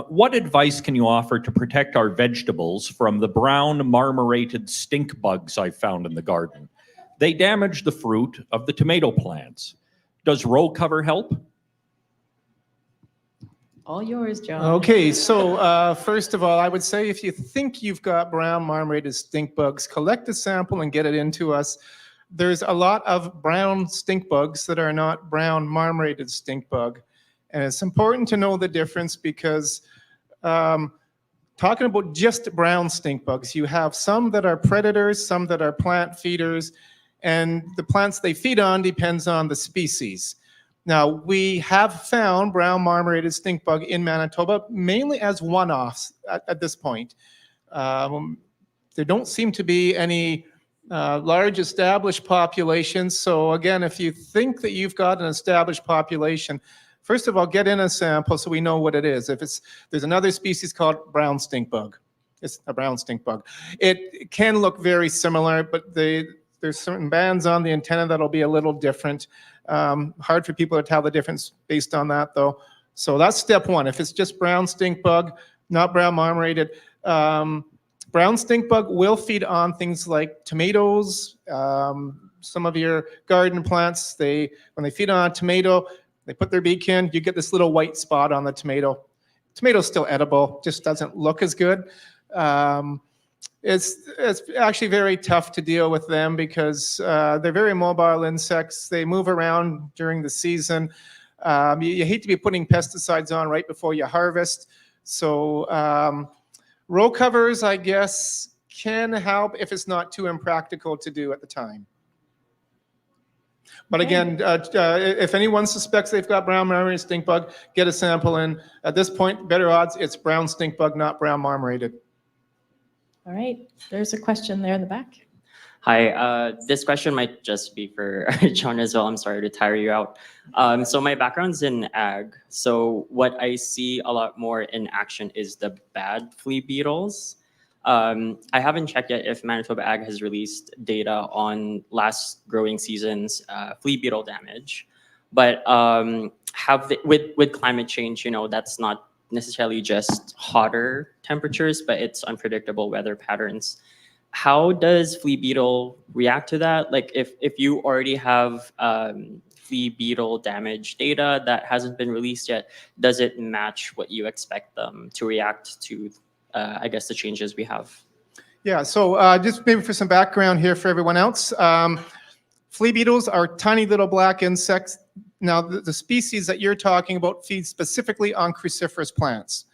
what advice can you offer to protect our vegetables from the brown marmorated stink bugs I found in the garden? They damage the fruit of the tomato plants. Does row cover help? All yours, John. Okay, so first of all, I would say if you think you've got brown marmorated stink bugs, collect a sample and get it into us. There's a lot of brown stink bugs that are not brown marmorated stink bug. And it's important to know the difference because talking about just brown stink bugs, you have some that are predators, some that are plant feeders, and the plants they feed on depends on the species. Now, we have found brown marmorated stink bug in Manitoba, mainly as one-offs at this point. There don't seem to be any large established populations. So again, if you think that you've got an established population, first of all, get in a sample so we know what it is. There's another species called brown stink bug. It's a brown stink bug. It can look very similar, but there's certain bands on the antenna that'll be a little different. Hard for people to tell the difference based on that, though. So that's step one. If it's just brown stink bug, not brown marmorated, brown stink bug will feed on things like tomatoes, some of your garden plants. When they feed on a tomato, they put their beak in, you get this little white spot on the tomato. Tomato's still edible, just doesn't look as good. It's actually very tough to deal with them because they're very mobile insects. They move around during the season. You hate to be putting pesticides on right before you harvest. So row covers, I guess, can help if it's not too impractical to do at the time. But again, if anyone suspects they've got brown marmorated stink bug, get a sample in. At this point, better odds, it's brown stink bug, not brown marmorated. All right, there's a question there in the back. Hi, this question might just be for John as well. I'm sorry to tire you out. So my background's in ag. So what I see a lot more in action is the bad flea beetles. I haven't checked yet if Manitoba Ag has released data on last growing season's flea beetle damage. But with climate change, that's not necessarily just hotter temperatures, but it's unpredictable weather patterns. How does flea beetle react to that? Like if you already have flea beetle damage data that hasn't been released yet, does it match what you expect them to react to, I guess, the changes we have? Yeah, so just maybe for some background here for everyone else. Flea beetles are tiny little black insects. Now, the species that you're talking about feed specifically on cruciferous plants.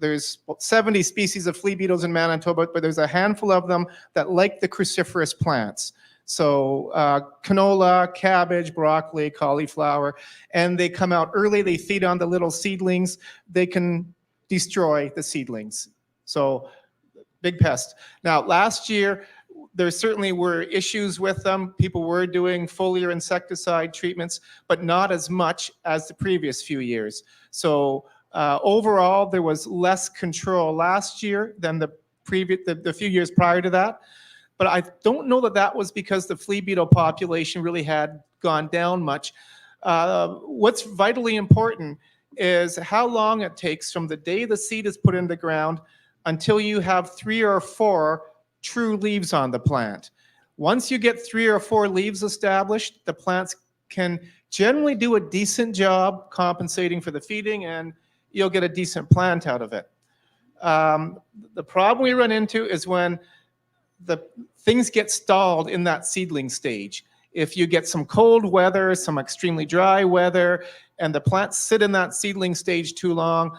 There's 70 species of flea beetles in Manitoba, but there's a handful of them that like the cruciferous plants. So canola, cabbage, broccoli, cauliflower, and they come out early. They feed on the little seedlings. They can destroy the seedlings. So big pest. Now, last year, there certainly were issues with them. People were doing foliar insecticide treatments, but not as much as the previous few years. So overall, there was less control last year than the few years prior to that. But I don't know that was because the flea beetle population really had gone down much. What's vitally important is how long it takes from the day the seed is put in the ground until you have 3 or 4 true leaves on the plant. Once you get 3 or 4 leaves established, the plants can generally do a decent job compensating for the feeding, and you'll get a decent plant out of it. The problem we run into is when the things get stalled in that seedling stage. If you get some cold weather, some extremely dry weather, and the plants sit in that seedling stage too long,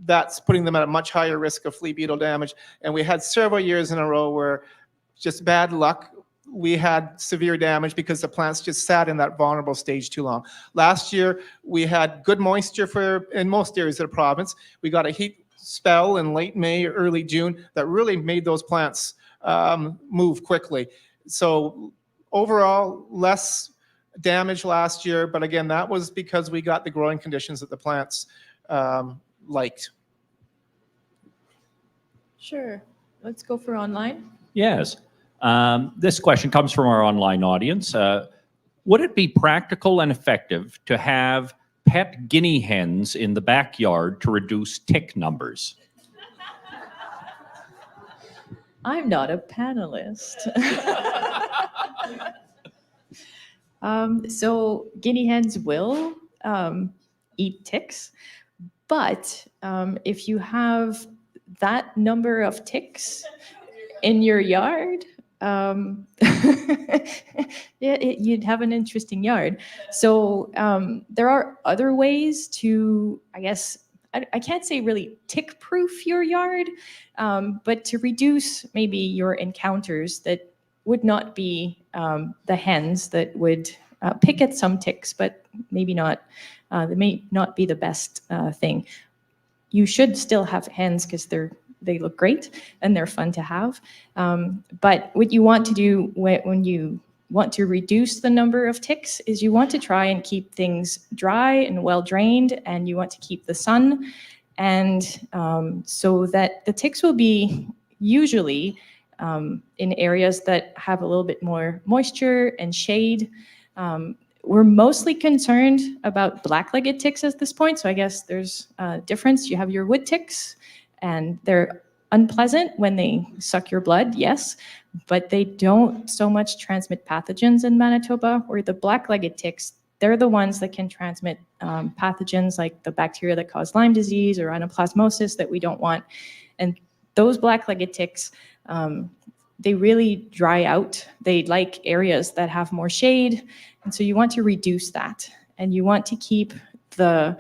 that's putting them at a much higher risk of flea beetle damage. And we had several years in a row where just bad luck, we had severe damage because the plants just sat in that vulnerable stage too long. Last year, we had good moisture in most areas of the province. We got a heat spell in late May, early June that really made those plants move quickly. So overall, less damage last year, but again, that was because we got the growing conditions that the plants liked. Sure. Let's go for online. Yes. This question comes from our online audience. Would it be practical and effective to have pet guinea hens in the backyard to reduce tick numbers? I'm not a panelist. So guinea hens will eat ticks, but if you have that number of ticks in your yard, you'd have an interesting yard. So there are other ways to, I guess, I can't say really tick-proof your yard, but to reduce maybe your encounters that would not be the hens that would pick at some ticks, but maybe not, they may not be the best thing. You should still have hens because they look great and they're fun to have. But what you want to do when you want to reduce the number of ticks is you want to try and keep things dry and well drained, and you want to keep the sun, and so that the ticks will be usually in areas that have a little bit more moisture and shade. We're mostly concerned about black-legged ticks at this point, so I guess there's a difference. You have your wood ticks, and they're unpleasant when they suck your blood, yes, but they don't so much transmit pathogens in Manitoba. Or the black-legged ticks, they're the ones that can transmit pathogens like the bacteria that cause Lyme disease or anaplasmosis that we don't want. And those black-legged ticks, they really dry out. They like areas that have more shade, and so you want to reduce that. And you want to keep the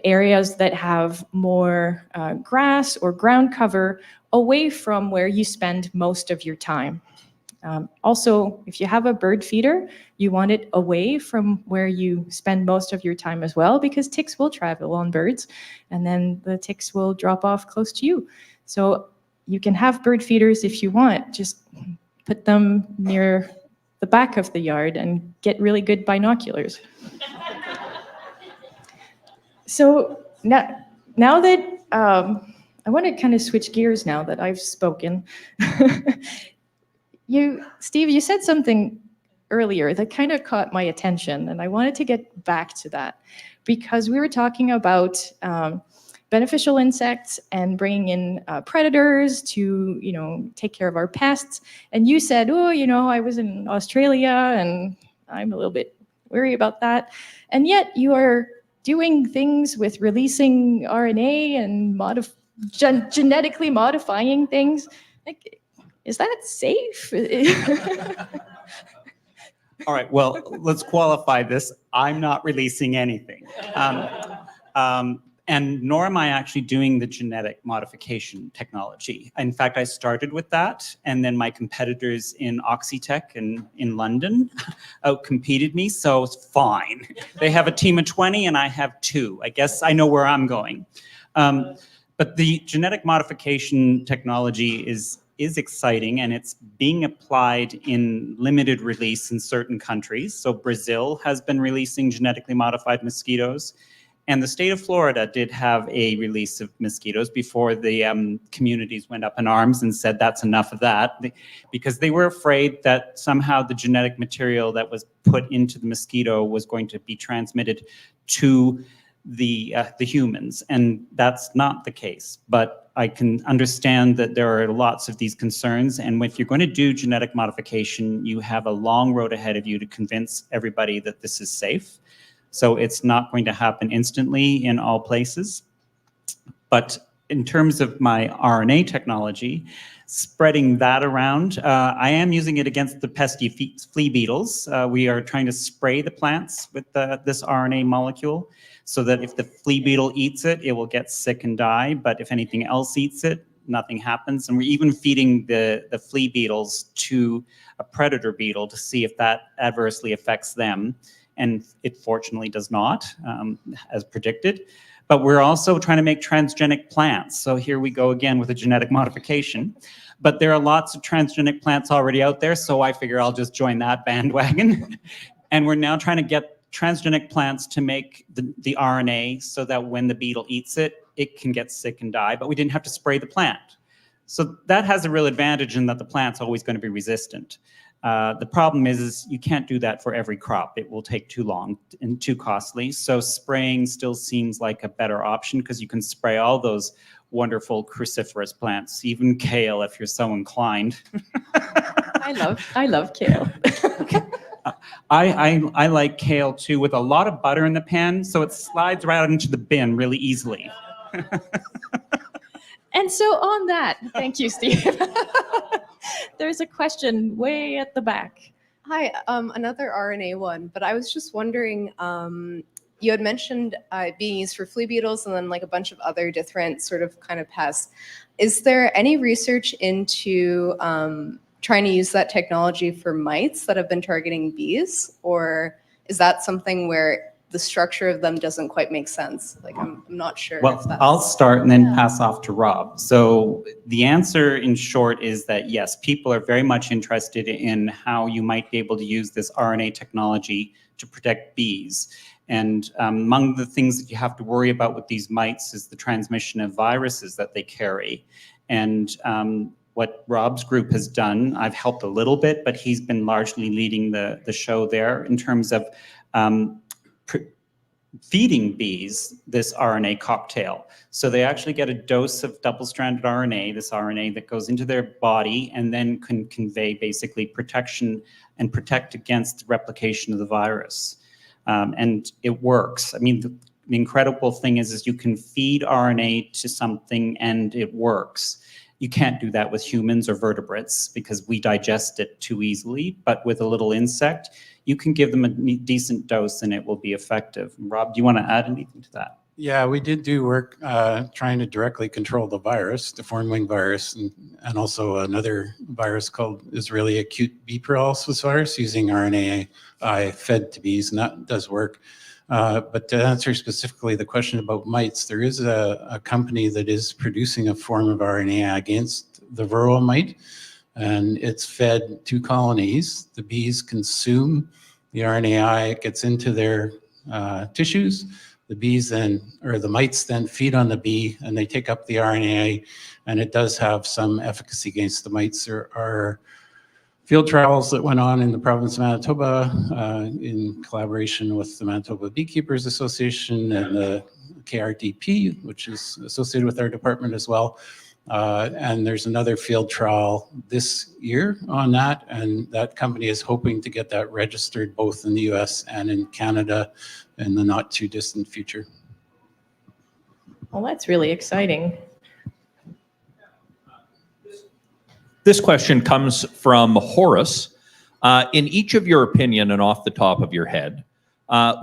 areas that have more grass or ground cover away from where you spend most of your time. Also, if you have a bird feeder, you want it away from where you spend most of your time as well, because ticks will travel on birds, and then the ticks will drop off close to you. So you can have bird feeders if you want, just put them near the back of the yard and get really good binoculars. So now that I want to kind of switch gears now that I've spoken. Steve, you said something earlier that kind of caught my attention, and I wanted to get back to that because we were talking about beneficial insects and bringing in predators to, take care of our pests. And you said, I was in Australia and I'm a little bit worried about that. And yet you are doing things with releasing RNA and genetically modifying things. Like, is that safe? All right, well, let's qualify this. I'm not releasing anything. And nor am I actually doing the genetic modification technology. In fact, I started with that, and then my competitors in Oxitec in London outcompeted me, so it's fine. They have a team of 20 and I have 2. I guess I know where I'm going. But the genetic modification technology is exciting, and it's being applied in limited release in certain countries. So Brazil has been releasing genetically modified mosquitoes. And the state of Florida did have a release of mosquitoes before the communities went up in arms and said that's enough of that, because they were afraid that somehow the genetic material that was put into the mosquito was going to be transmitted to the humans, and that's not the case. But I can understand that there are lots of these concerns, and if you're going to do genetic modification, you have a long road ahead of you to convince everybody that this is safe. So it's not going to happen instantly in all places. But in terms of my RNA technology, spreading that around, I am using it against the pesky flea beetles. We are trying to spray the plants with this RNA molecule so that if the flea beetle eats it, it will get sick and die. But if anything else eats it, nothing happens. And we're even feeding the flea beetles to a predator beetle to see if that adversely affects them. And it fortunately does not, as predicted. But we're also trying to make transgenic plants. So here we go again with a genetic modification. But there are lots of transgenic plants already out there, so I figure I'll just join that bandwagon. And we're now trying to get transgenic plants to make the RNA so that when the beetle eats it, it can get sick and die, but we didn't have to spray the plant. So that has a real advantage in that the plant's always going to be resistant. The problem is you can't do that for every crop. It will take too long and too costly. So spraying still seems like a better option because you can spray all those wonderful cruciferous plants, even kale if you're so inclined. I love kale. I like kale too, with a lot of butter in the pan, so it slides right out into the bin really easily. And so on that, thank you, Steve. There's a question way at the back. Hi, another RNA one, but I was just wondering, you had mentioned being used for flea beetles and then like a bunch of other different sort of kind of pests. Is there any research into trying to use that technology for mites that have been targeting bees? Or is that something where the structure of them doesn't quite make sense? Like, I'm not sure. Well, if that's... I'll start and then pass off to Rob. So the answer in short is that yes, people are very much interested in how you might be able to use this RNA technology to protect bees. And among the things that you have to worry about with these mites is the transmission of viruses that they carry. And what Rob's group has done, I've helped a little bit, but he's been largely leading the show there in terms of feeding bees this RNA cocktail. So they actually get a dose of double-stranded RNA, this RNA that goes into their body and then can convey basically protection and protect against replication of the virus. And it works. I mean, the incredible thing is you can feed RNA to something and it works. You can't do that with humans or vertebrates because we digest it too easily, but with a little insect, you can give them a decent dose and it will be effective. Rob, do you want to add anything to that? Yeah, we did do work trying to directly control the virus, the foreign-wing virus, and also another virus called Israeli acute bee paralysis virus using RNAi fed to bees, and that does work. But to answer specifically the question about mites, there is a company that is producing a form of RNA against the varroa mite, and it's fed to colonies. The bees consume the RNAi, it gets into their tissues. The bees then, or the mites then feed on the bee and they take up the RNA, and it does have some efficacy against the mites. There are field trials that went on in the province of Manitoba in collaboration with the Manitoba Beekeepers Association and the KRDP, which is associated with our department as well. And there's another field trial this year on that, and that company is hoping to get that registered both in the US and in Canada in the not too distant future. Well, that's really exciting. This question comes from Horace. In each of your opinion and off the top of your head,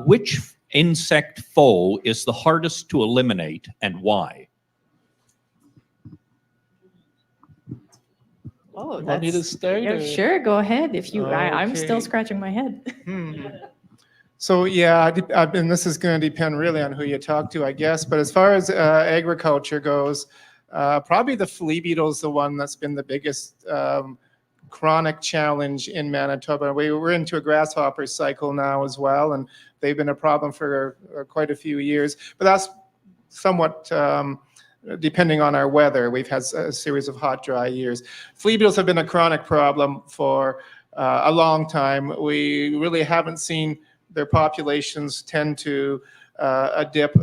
which insect foe is the hardest to eliminate and why? Oh, Want me to start, Yeah, or- sure, go ahead. If you, I'm still Okay. scratching my head. So yeah, and this is going to depend really on who you talk to, I guess. But as far as agriculture goes, probably the flea beetle is the one that's been the biggest chronic challenge in Manitoba. We're into a grasshopper cycle now as well, and they've been a problem for quite a few years. But that's somewhat depending on our weather. We've had a series of hot, dry years. Flea beetles have been a chronic problem for a long time. We really haven't seen their populations tend to dip.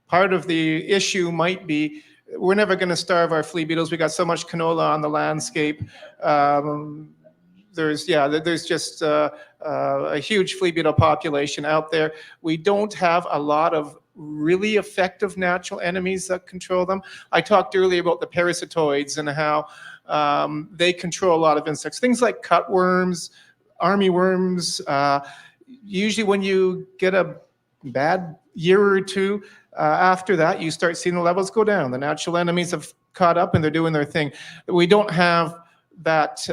Part of the issue might be we're never going to starve our flea beetles. We got so much canola on the landscape. There's just a huge flea beetle population out there. We don't have a lot of really effective natural enemies that control them. I talked earlier about the parasitoids and how they control a lot of insects. Things like cutworms, armyworms. Usually when you get a bad year or two, after that, you start seeing the levels go down. The natural enemies have caught up and they're doing their thing. We don't have that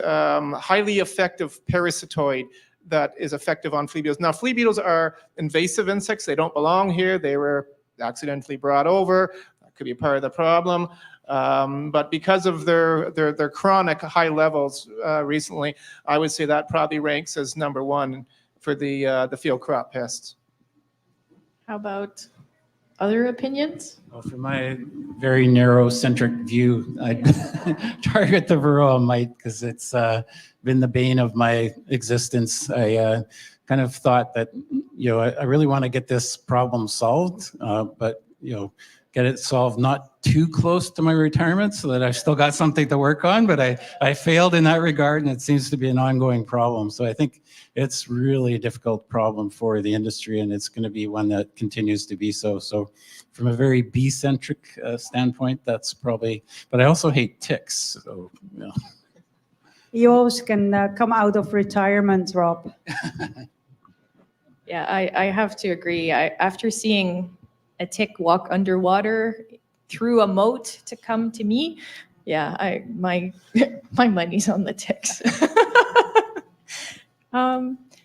highly effective parasitoid that is effective on flea beetles. Now, flea beetles are invasive insects. They don't belong here. They were accidentally brought over. That could be part of the problem. But because of their chronic high levels recently, I would say that probably ranks as number one for the field crop pests. How about other opinions? Well, from my very narrow centric view, I'd target the varroa mite because it's been the bane of my existence. I kind of thought that, I really want to get this problem solved, but, get it solved not too close to my retirement so that I've still got something to work on, but I failed in that regard, and it seems to be an ongoing problem. So I think it's really a difficult problem for the industry, and it's going to be one that continues to be so. So from a very bee-centric standpoint, that's probably, but I also hate ticks. So, you know. You always can come out of retirement, Rob. Yeah, I have to agree. After seeing a tick walk underwater through a moat to come to me, yeah, my my money's on the ticks.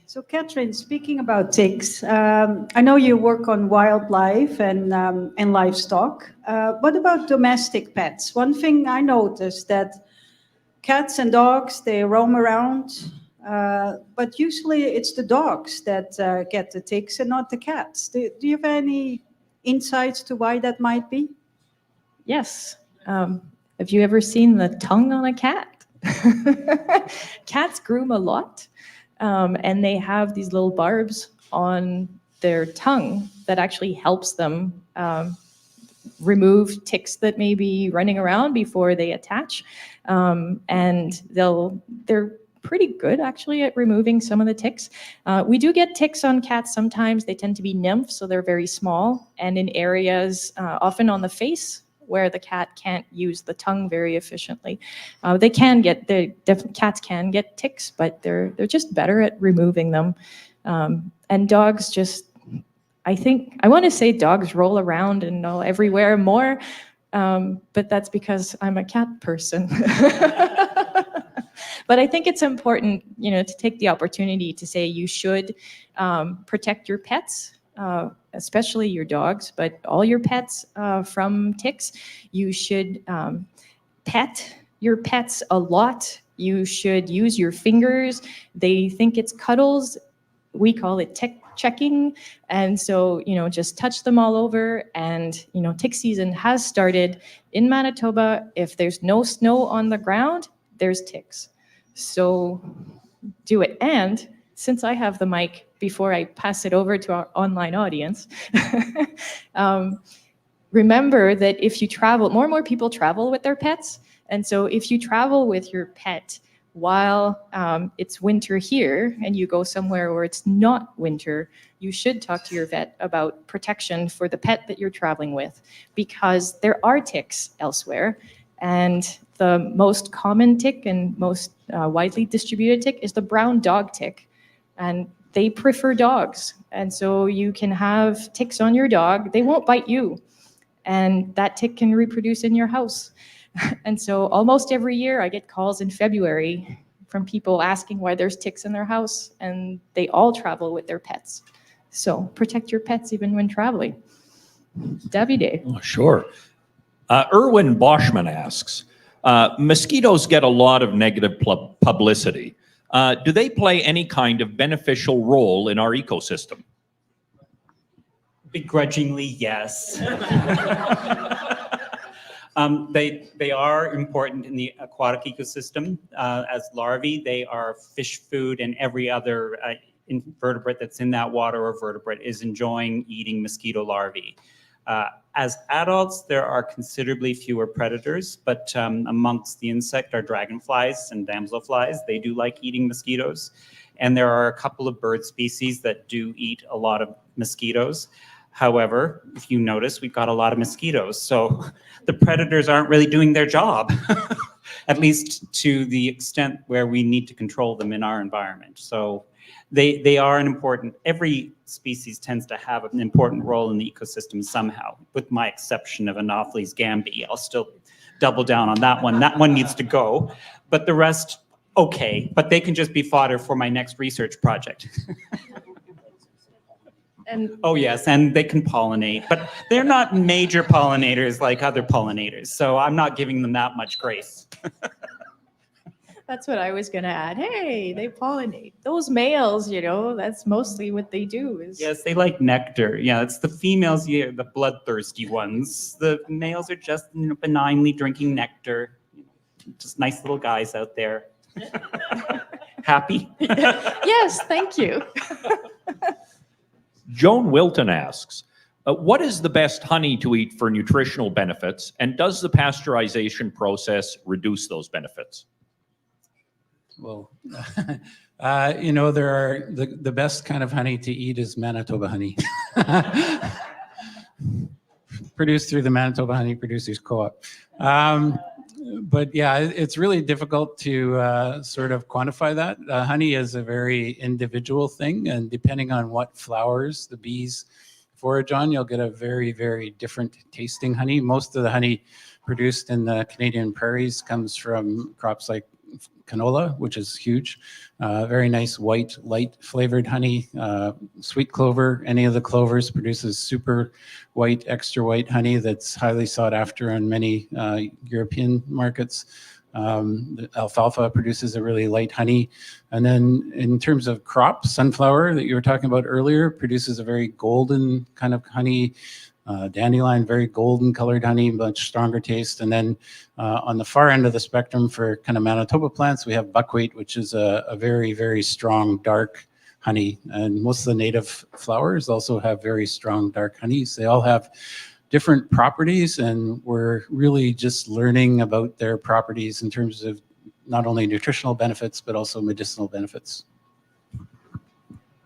So, Kateryn, speaking about ticks, I know you work on wildlife and livestock. What about domestic pets? One thing I noticed that cats and dogs, they roam around, but usually it's the dogs that get the ticks and not the cats. Do you have any insights to why that might be? Yes. Have you ever seen the tongue on a cat? Cats groom a lot, and they have these little barbs on their tongue that actually helps them remove ticks that may be running around before they attach. And they're pretty good actually at removing some of the ticks. We do get ticks on cats sometimes. They tend to be nymphs, so they're very small, and in areas often on the face where the cat can't use the tongue very efficiently. Cats can get ticks, but they're just better at removing them. And dogs just, I want to say dogs roll around and know everywhere more, but that's because I'm a cat person. But I think it's important, to take the opportunity to say you should protect your pets, especially your dogs, but all your pets from ticks. You should pet your pets a lot. You should use your fingers. They think it's cuddles. We call it tick checking. And so, just touch them all over. And, tick season has started in Manitoba. If there's no snow on the ground, there's ticks. So do it. And since I have the mic, before I pass it over to our online audience, remember that if you travel, more and more people travel with their pets. And so if you travel with your pet while it's winter here and you go somewhere where it's not winter, you should talk to your vet about protection for the pet that you're traveling with, because there are ticks elsewhere. And the most common tick and most widely distributed tick is the brown dog tick. And they prefer dogs. And so you can have ticks on your dog. They won't bite you. And that tick can reproduce in your house. And so almost every year I get calls in February from people asking why there's ticks in their house, and they all travel with their pets. So protect your pets even when traveling. Davide. Oh, sure. Erwin Boschman asks, mosquitoes get a lot of negative publicity. Do they play any kind of beneficial role in our ecosystem? Begrudgingly, yes. They are important in the aquatic ecosystem. As larvae, they are fish food, and every other invertebrate that's in that water or vertebrate is enjoying eating mosquito larvae. As adults, there are considerably fewer predators, but amongst the insect are dragonflies and damselflies. They do like eating mosquitoes. And there are a couple of bird species that do eat a lot of mosquitoes. However, if you notice, we've got a lot of mosquitoes. So the predators aren't really doing their job, at least to the extent where we need to control them in our environment. So they are an important, every species tends to have an important role in the ecosystem somehow, with my exception of Anopheles gambiae. I'll still double down on that one. That one needs to go, but the rest, okay, but they can just be fodder for my next research project. Oh yes, and they can pollinate, but they're not major pollinators like other pollinators, so I'm not giving them that much grace. That's what I was going to add. Hey, they pollinate. Those males, that's mostly what they do. Yes, they like nectar. Yeah, it's the females, the bloodthirsty ones. The males are just benignly drinking nectar. Just nice little guys out there. Happy? Yes, thank you. Joan Wilton asks, What is the best honey to eat for nutritional benefits, and does the pasteurization process reduce those benefits? Well, there are the best kind of honey to eat is Manitoba honey. Produced through the Manitoba Honey Producers Co-op. But yeah, it's really difficult to sort of quantify that. Honey is a very individual thing, and depending on what flowers the bees forage on, you'll get a very, very different tasting honey. Most of the honey produced in the Canadian prairies comes from crops like canola, which is huge. Very nice white, light flavored honey. Sweet clover, any of the clovers produces super white, extra white honey that's highly sought after on many European markets. The alfalfa produces a really light honey. And then in terms of crops, sunflower that you were talking about earlier produces a very golden kind of honey. Dandelion, very golden colored honey, much stronger taste. And then on the far end of the spectrum for kind of Manitoba plants, we have buckwheat, which is a very, very strong dark honey. And most of the native flowers also have very strong dark honeys. They all have different properties, and we're really just learning about their properties in terms of not only nutritional benefits, but also medicinal benefits.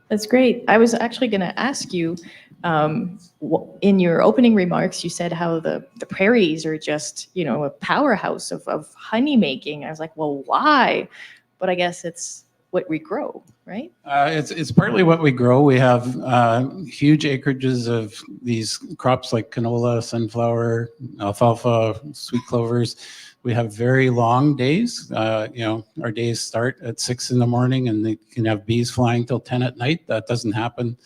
That's great. I was actually going to ask you, in your opening remarks, you said how the prairies are just, a powerhouse of honey making. I was like, well, why? But I guess it's what we grow, right? It's partly what we grow. We have huge acreages of these crops like canola, sunflower, alfalfa, sweet clovers. We have very long days. Our days start at 6 in the morning and they can have bees flying till 10 at night. That doesn't happen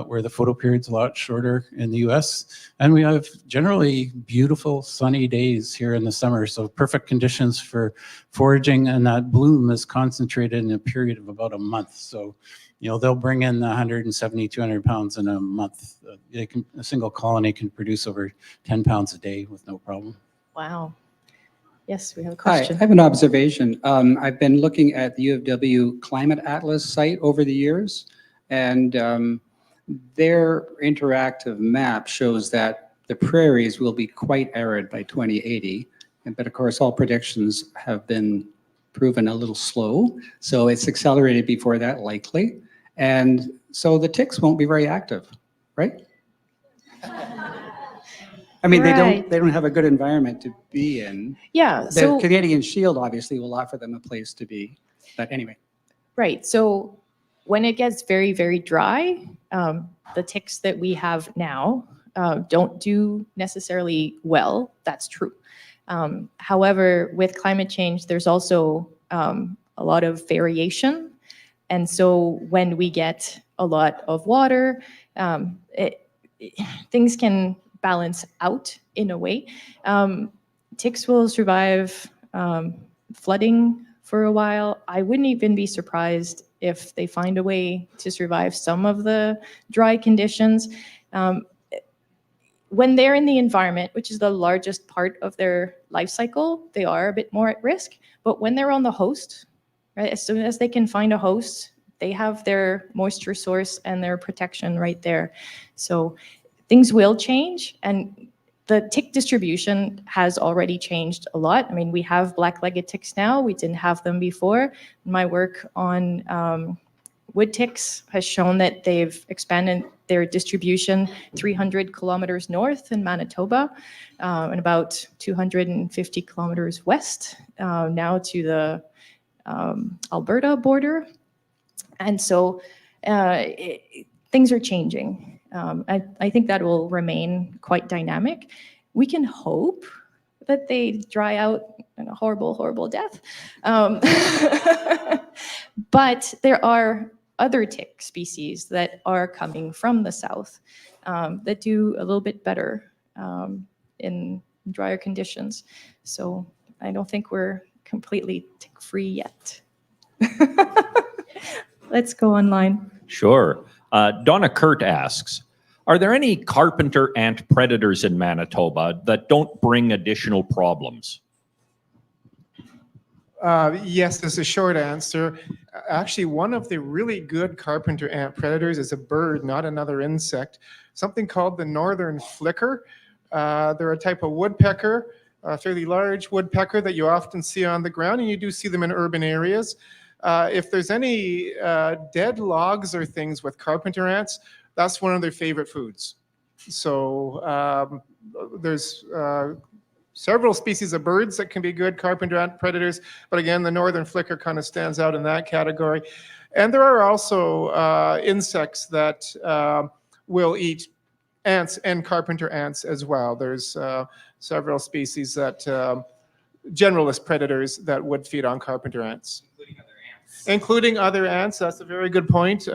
where the photo period's a lot shorter in the US. And we have generally beautiful sunny days here in the summer. So perfect conditions for foraging, and that bloom is concentrated in a period of about a month. So, they'll bring in 170, 200 pounds in a month. A single colony can produce over 10 pounds a day with no problem. Wow. Yes, we have a Hi, question. I have an observation. I've been looking at the U of W Climate Atlas site over the years, and their interactive map shows that the prairies will be quite arid by 2080. But of course, all predictions have been proven a little slow, so it's accelerated before that likely. And so the ticks won't be very active, right? I mean, Right. they don't have a good environment to be in. Yeah. The So Canadian Shield obviously will offer them a place to be. But anyway, right. So when it gets very, very dry, the ticks that we have now don't do necessarily well. That's true. However, with climate change, there's also a lot of variation. And so when we get a lot of water, things can balance out in a way. Ticks will survive flooding for a while. I wouldn't even be surprised if they find a way to survive some of the dry conditions. When they're in the environment, which is the largest part of their life cycle, they are a bit more at risk. But when they're on the host, right, as soon as they can find a host, they have their moisture source and their protection right there. So things will change, and the tick distribution has already changed a lot. I mean, we have black-legged ticks now. We didn't have them before. My work on wood ticks has shown that they've expanded their distribution 300 kilometers north in Manitoba and about 250 kilometers west now to the Alberta border. And so things are changing. I think that will remain quite dynamic. We can hope that they dry out in a horrible, horrible death. But there are other tick species that are coming from the south that do a little bit better in drier conditions. So I don't think we're completely tick-free yet. Let's go online. Sure. Donna Kurt asks, are there any carpenter ant predators in Manitoba that don't bring additional problems? Yes, is a short answer. Actually, one of the really good carpenter ant predators is a bird, not another insect, something called the northern flicker. They're a type of woodpecker, a fairly large woodpecker that you often see on the ground, and you do see them in urban areas. If there's any dead logs or things with carpenter ants, that's one of their favorite foods. So there's several species of birds that can be good carpenter ant predators, but again, the northern flicker kind of stands out in that category. And there are also insects that will eat ants and carpenter ants as well. There's several species that generalist predators that would feed on carpenter ants. Including other ants, that's a very good point.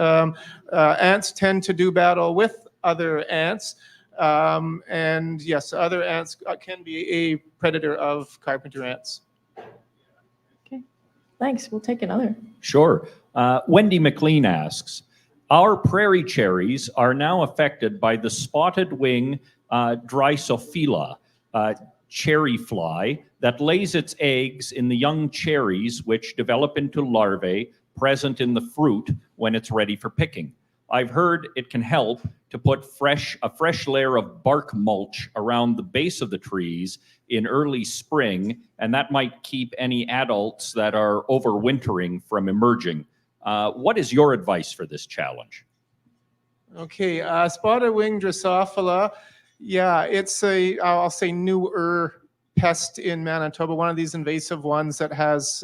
Ants tend to do battle with other ants. And yes, other ants can be a predator of carpenter ants. Okay, thanks. We'll take another. Sure. Wendy McLean asks, our prairie cherries are now affected by the spotted wing Drosophila cherry fly that lays its eggs in the young cherries, which develop into larvae present in the fruit when it's ready for picking. I've heard it can help to put a fresh layer of bark mulch around the base of the trees in early spring, and that might keep any adults that are overwintering from emerging. What is your advice for this challenge? Okay, spotted wing Drosophila. Yeah, it's I'll say newer pest in Manitoba, one of these invasive ones that has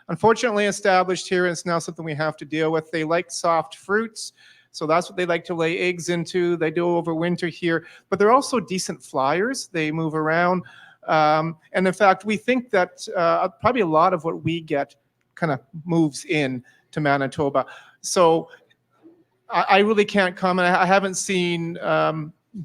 unfortunately established here, and it's now something we have to deal with. They like soft fruits, so that's what they like to lay eggs into. They do overwinter here, but they're also decent flyers. They move around. And in fact, we think that probably a lot of what we get kind of moves in to Manitoba. So I really can't comment. I haven't seen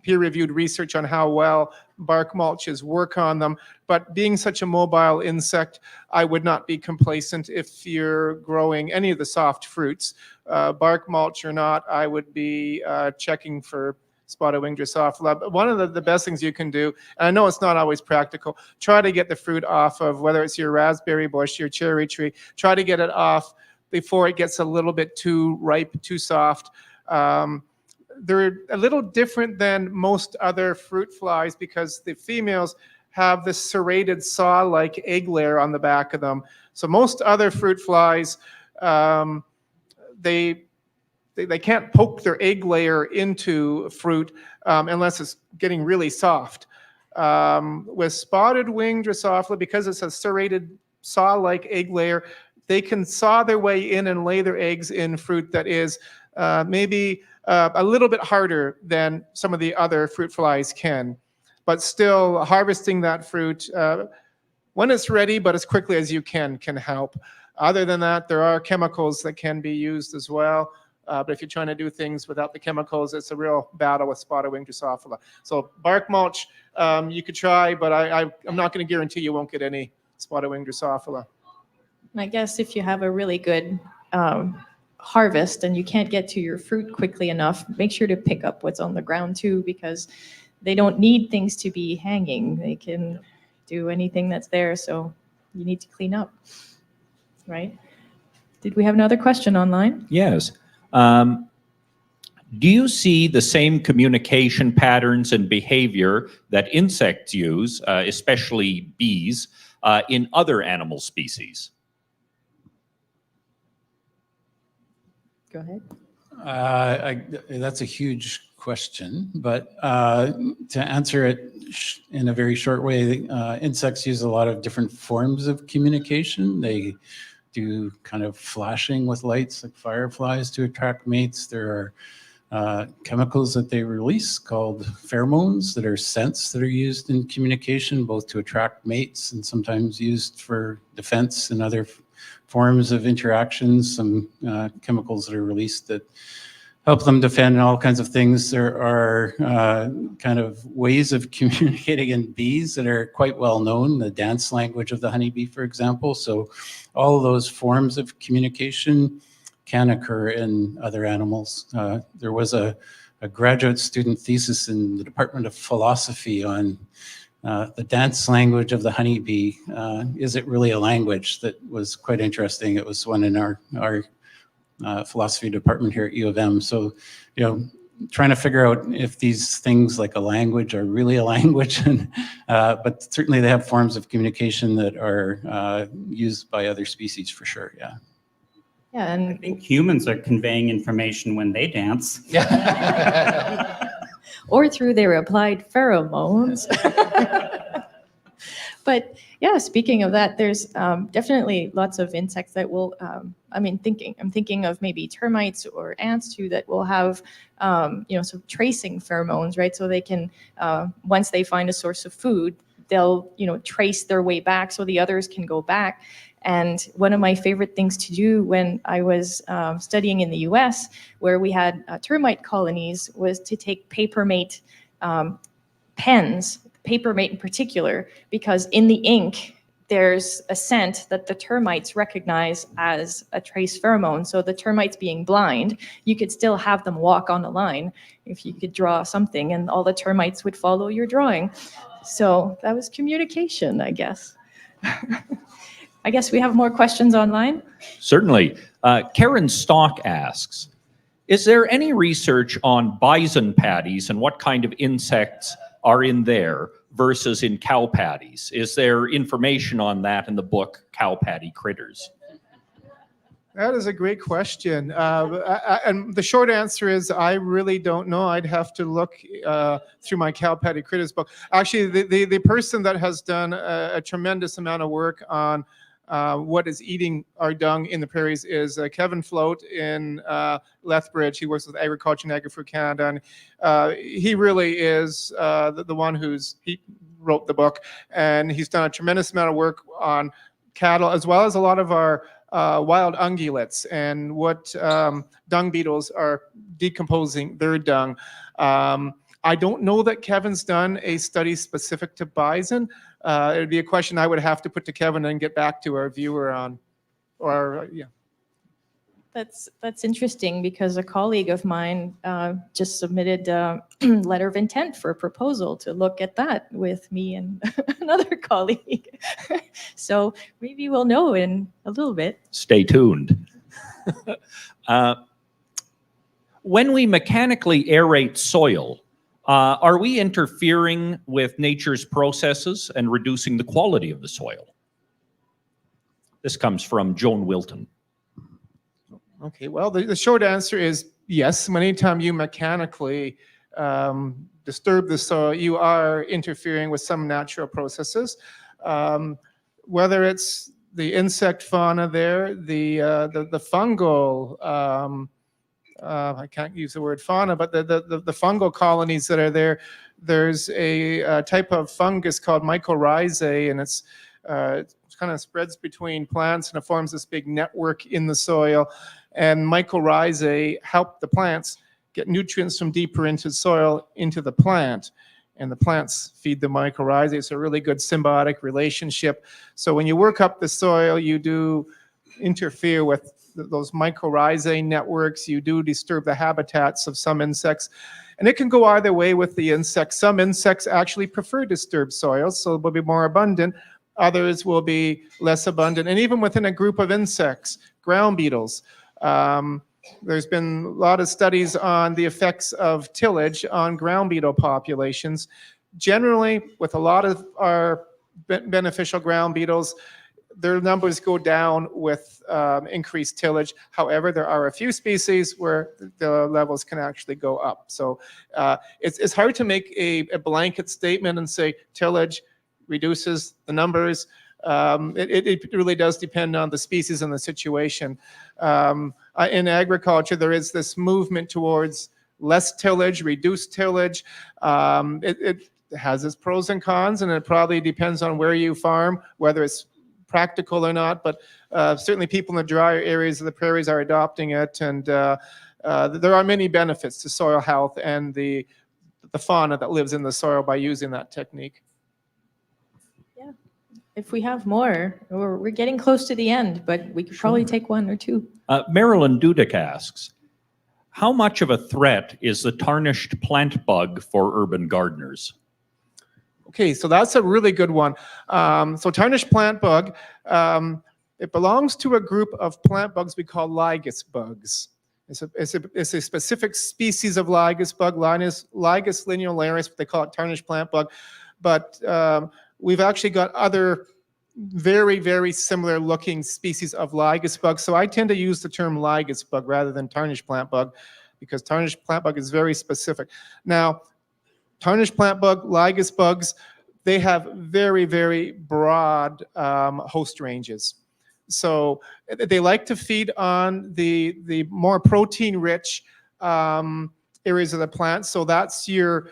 peer-reviewed research on how well bark mulches work on them, but being such a mobile insect, I would not be complacent if you're growing any of the soft fruits, bark mulch or not. I would be checking for spotted wing Drosophila. But one of the best things you can do, and I know it's not always practical, try to get the fruit off of whether it's your raspberry bush, your cherry tree, try to get it off before it gets a little bit too ripe, too soft. They're a little different than most other fruit flies because the females have this serrated saw-like egg layer on the back of them. So most other fruit flies, they can't poke their egg layer into fruit unless it's getting really soft. With spotted wing Drosophila, because it's a serrated saw-like egg layer, they can saw their way in and lay their eggs in fruit that is maybe a little bit harder than some of the other fruit flies can. But still, harvesting that fruit when it's ready, but as quickly as you can help. Other than that, there are chemicals that can be used as well. But if you're trying to do things without the chemicals, it's a real battle with spotted wing Drosophila. So bark mulch, you could try, but I'm not going to guarantee you won't get any spotted wing Drosophila. I guess if you have a really good harvest and you can't get to your fruit quickly enough, make sure to pick up what's on the ground too, because they don't need things to be hanging. They can do anything that's there, so you need to clean up, right? Did we have another question online? Yes. Do you see the same communication patterns and behavior that insects use, especially bees, in other animal species? Go ahead. That's a huge question, but to answer it in a very short way, insects use a lot of different forms of communication. They do kind of flashing with lights like fireflies to attract mates. There are chemicals that they release called pheromones that are scents that are used in communication, both to attract mates and sometimes used for defense and other forms of interactions. Some chemicals that are released that help them defend and all kinds of things. There are kind of ways of communicating in bees that are quite well known, the dance language of the honeybee, for example. So all of those forms of communication can occur in other animals. There was a graduate student thesis in the Department of Philosophy on the dance language of the honeybee. Is it really a language? That was quite interesting. It was one in our philosophy department here at U of M. So, trying to figure out if these things like a language are really a language, but certainly they have forms of communication that are used by other species for sure. Yeah. Yeah, I and think humans are conveying information when they dance. or through their applied pheromones. But yeah, speaking of that, there's definitely lots of insects that will, I'm thinking of maybe termites or ants too that will have, some tracing pheromones, right? So they can, once they find a source of food, they'll, trace their way back so the others can go back. And one of my favorite things to do when I was studying in the US, where we had termite colonies, was to take papermate pens, papermate in particular, because in the ink, there's a scent that the termites recognize as a trace pheromone. So the termites being blind, you could still have them walk on a line if you could draw something and all the termites would follow your drawing. So that was communication, I guess. I guess we have more questions online. Certainly. Karen Stock asks, is there any research on bison patties and what kind of insects are in there versus in cow patties? Is there information on that in the book, Cow Patty Critters? That is a great question. And the short answer is I really don't know. I'd have to look through my Cow Patty Critters book. Actually, the person that has done a tremendous amount of work on what is eating our dung in the prairies is Kevin Float in Lethbridge. He works with Agriculture and Agri-Food Canada, and he really is the one he wrote the book, and he's done a tremendous amount of work on cattle as well as a lot of our wild ungulates and what dung beetles are decomposing their dung. I don't know that Kevin's done a study specific to bison. It would be a question I would have to put to Kevin and get back to our viewer on. Yeah. That's interesting because a colleague of mine just submitted a letter of intent for a proposal to look at that with me and another colleague. So maybe we'll know in a little bit. Stay tuned. When we mechanically aerate soil, are we interfering with nature's processes and reducing the quality of the soil? This comes from Joan Wilton. Okay, well, the short answer is yes. Anytime you mechanically disturb the soil, you are interfering with some natural processes. Whether it's the insect fauna there, the fungal, I can't use the word fauna, but the fungal colonies that are there, there's a type of fungus called mycorrhizae, and it's kind of spreads between plants and it forms this big network in the soil. And mycorrhizae help the plants get nutrients from deeper into the soil into the plant. And the plants feed the mycorrhizae. It's a really good symbiotic relationship. So when you work up the soil, you do interfere with those mycorrhizae networks. You do disturb the habitats of some insects. And it can go either way with the insects. Some insects actually prefer disturbed soils, so they'll be more abundant. Others will be less abundant. And even within a group of insects, ground beetles, there's been a lot of studies on the effects of tillage on ground beetle populations. Generally, with a lot of our beneficial ground beetles, their numbers go down with increased tillage. However, there are a few species where the levels can actually go up. So it's hard to make a blanket statement and say tillage reduces the numbers. It really does depend on the species and the situation. In agriculture, there is this movement towards less tillage, reduced tillage. It has its pros and cons, and it probably depends on where you farm, whether it's practical or not. But certainly people in the drier areas of the prairies are adopting it, and there are many benefits to soil health and the fauna that lives in the soil by using that technique. If we have more, we're getting close to the end, but we could probably take one or two. Marilyn Dudek asks, how much of a threat is the tarnished plant bug for urban gardeners? Okay, so that's a really good one. So tarnished plant bug, it belongs to a group of plant bugs we call lygus bugs. It's a specific species of lygus bug, Lygus lineolaris, they call it tarnished plant bug. But we've actually got other very, very similar looking species of lygus bug. So I tend to use the term lygus bug rather than tarnished plant bug, because tarnished plant bug is very specific. Now, tarnished plant bug, lygus bugs, they have very, very broad host ranges. So they like to feed on the more protein-rich areas of the plant. So that's your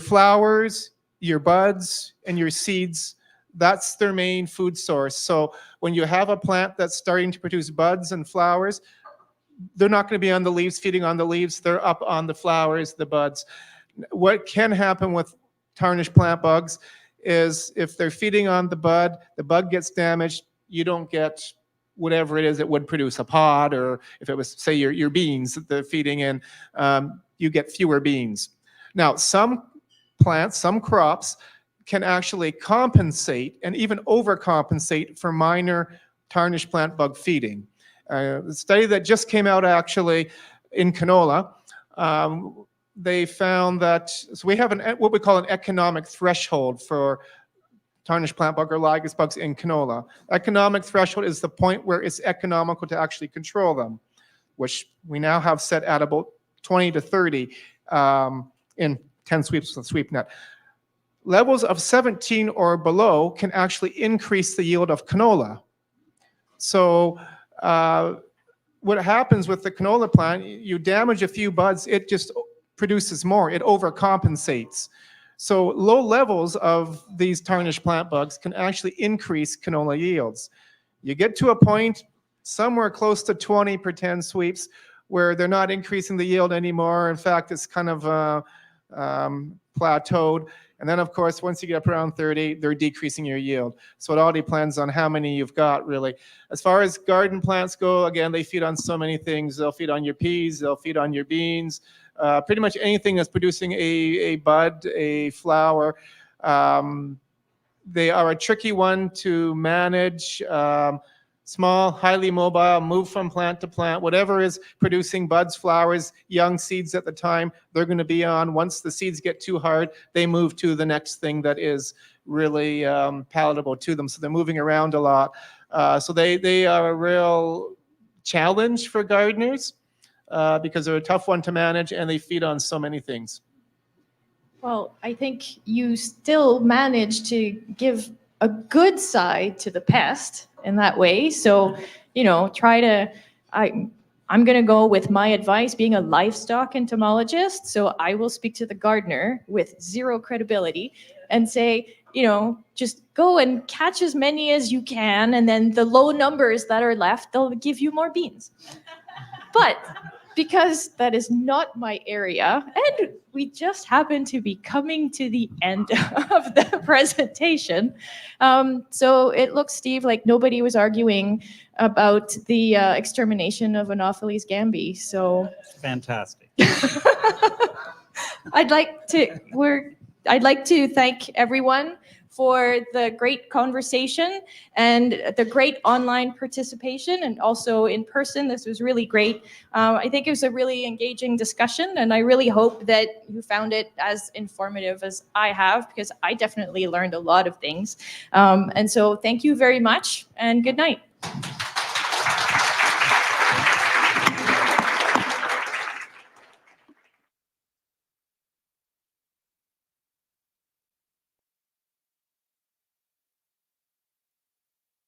flowers, your buds, and your seeds. That's their main food source. So when you have a plant that's starting to produce buds and flowers, they're not going to be on the leaves, feeding on the leaves. They're up on the flowers, the buds. What can happen with tarnished plant bugs is if they're feeding on the bud gets damaged, you don't get whatever it is it would produce, a pod, or if it was, say, your beans that they're feeding in, you get fewer beans. Now, some plants, some crops can actually compensate and even overcompensate for minor tarnished plant bug feeding. The study that just came out actually in canola, they found that, so we have what we call an economic threshold for tarnished plant bug or lygus bugs in canola. Economic threshold is the point where it's economical to actually control them, which we now have set at about 20 to 30 in 10 sweeps with a sweep net. Levels of 17 or below can actually increase the yield of canola. So what happens with the canola plant, you damage a few buds, it just produces more, it overcompensates. So low levels of these tarnished plant bugs can actually increase canola yields. You get to a point somewhere close to 20 per 10 sweeps where they're not increasing the yield anymore. In fact, it's kind of plateaued. And then, of course, once you get up around 30, they're decreasing your yield. So it all depends on how many you've got, really. As far as garden plants go, again, they feed on so many things. They'll feed on your peas, they'll feed on your beans, pretty much anything that's producing a bud, a flower. They are a tricky one to manage. Small, highly mobile, move from plant to plant. Whatever is producing buds, flowers, young seeds at the time, they're going to be on. Once the seeds get too hard, they move to the next thing that is really palatable to them. So they're moving around a lot. So they are a real challenge for gardeners because they're a tough one to manage and they feed on so many things. Well, I think you still manage to give a good side to the pest in that way. So, try to, I'm going to go with my advice being a livestock entomologist. So I will speak to the gardener with zero credibility and say, just go and catch as many as you can. And then the low numbers that are left, they'll give you more beans. But because that is not my area, and we just happen to be coming to the end of the presentation. So it looks, Steve, like nobody was arguing about the extermination of Anopheles gambiae. So Fantastic. I'd like to thank everyone for the great conversation and the great online participation, and also in person. This was really great. I think it was a really engaging discussion, and I really hope that you found it as informative as I have, because I definitely learned a lot of things. And so thank you very much, and good night.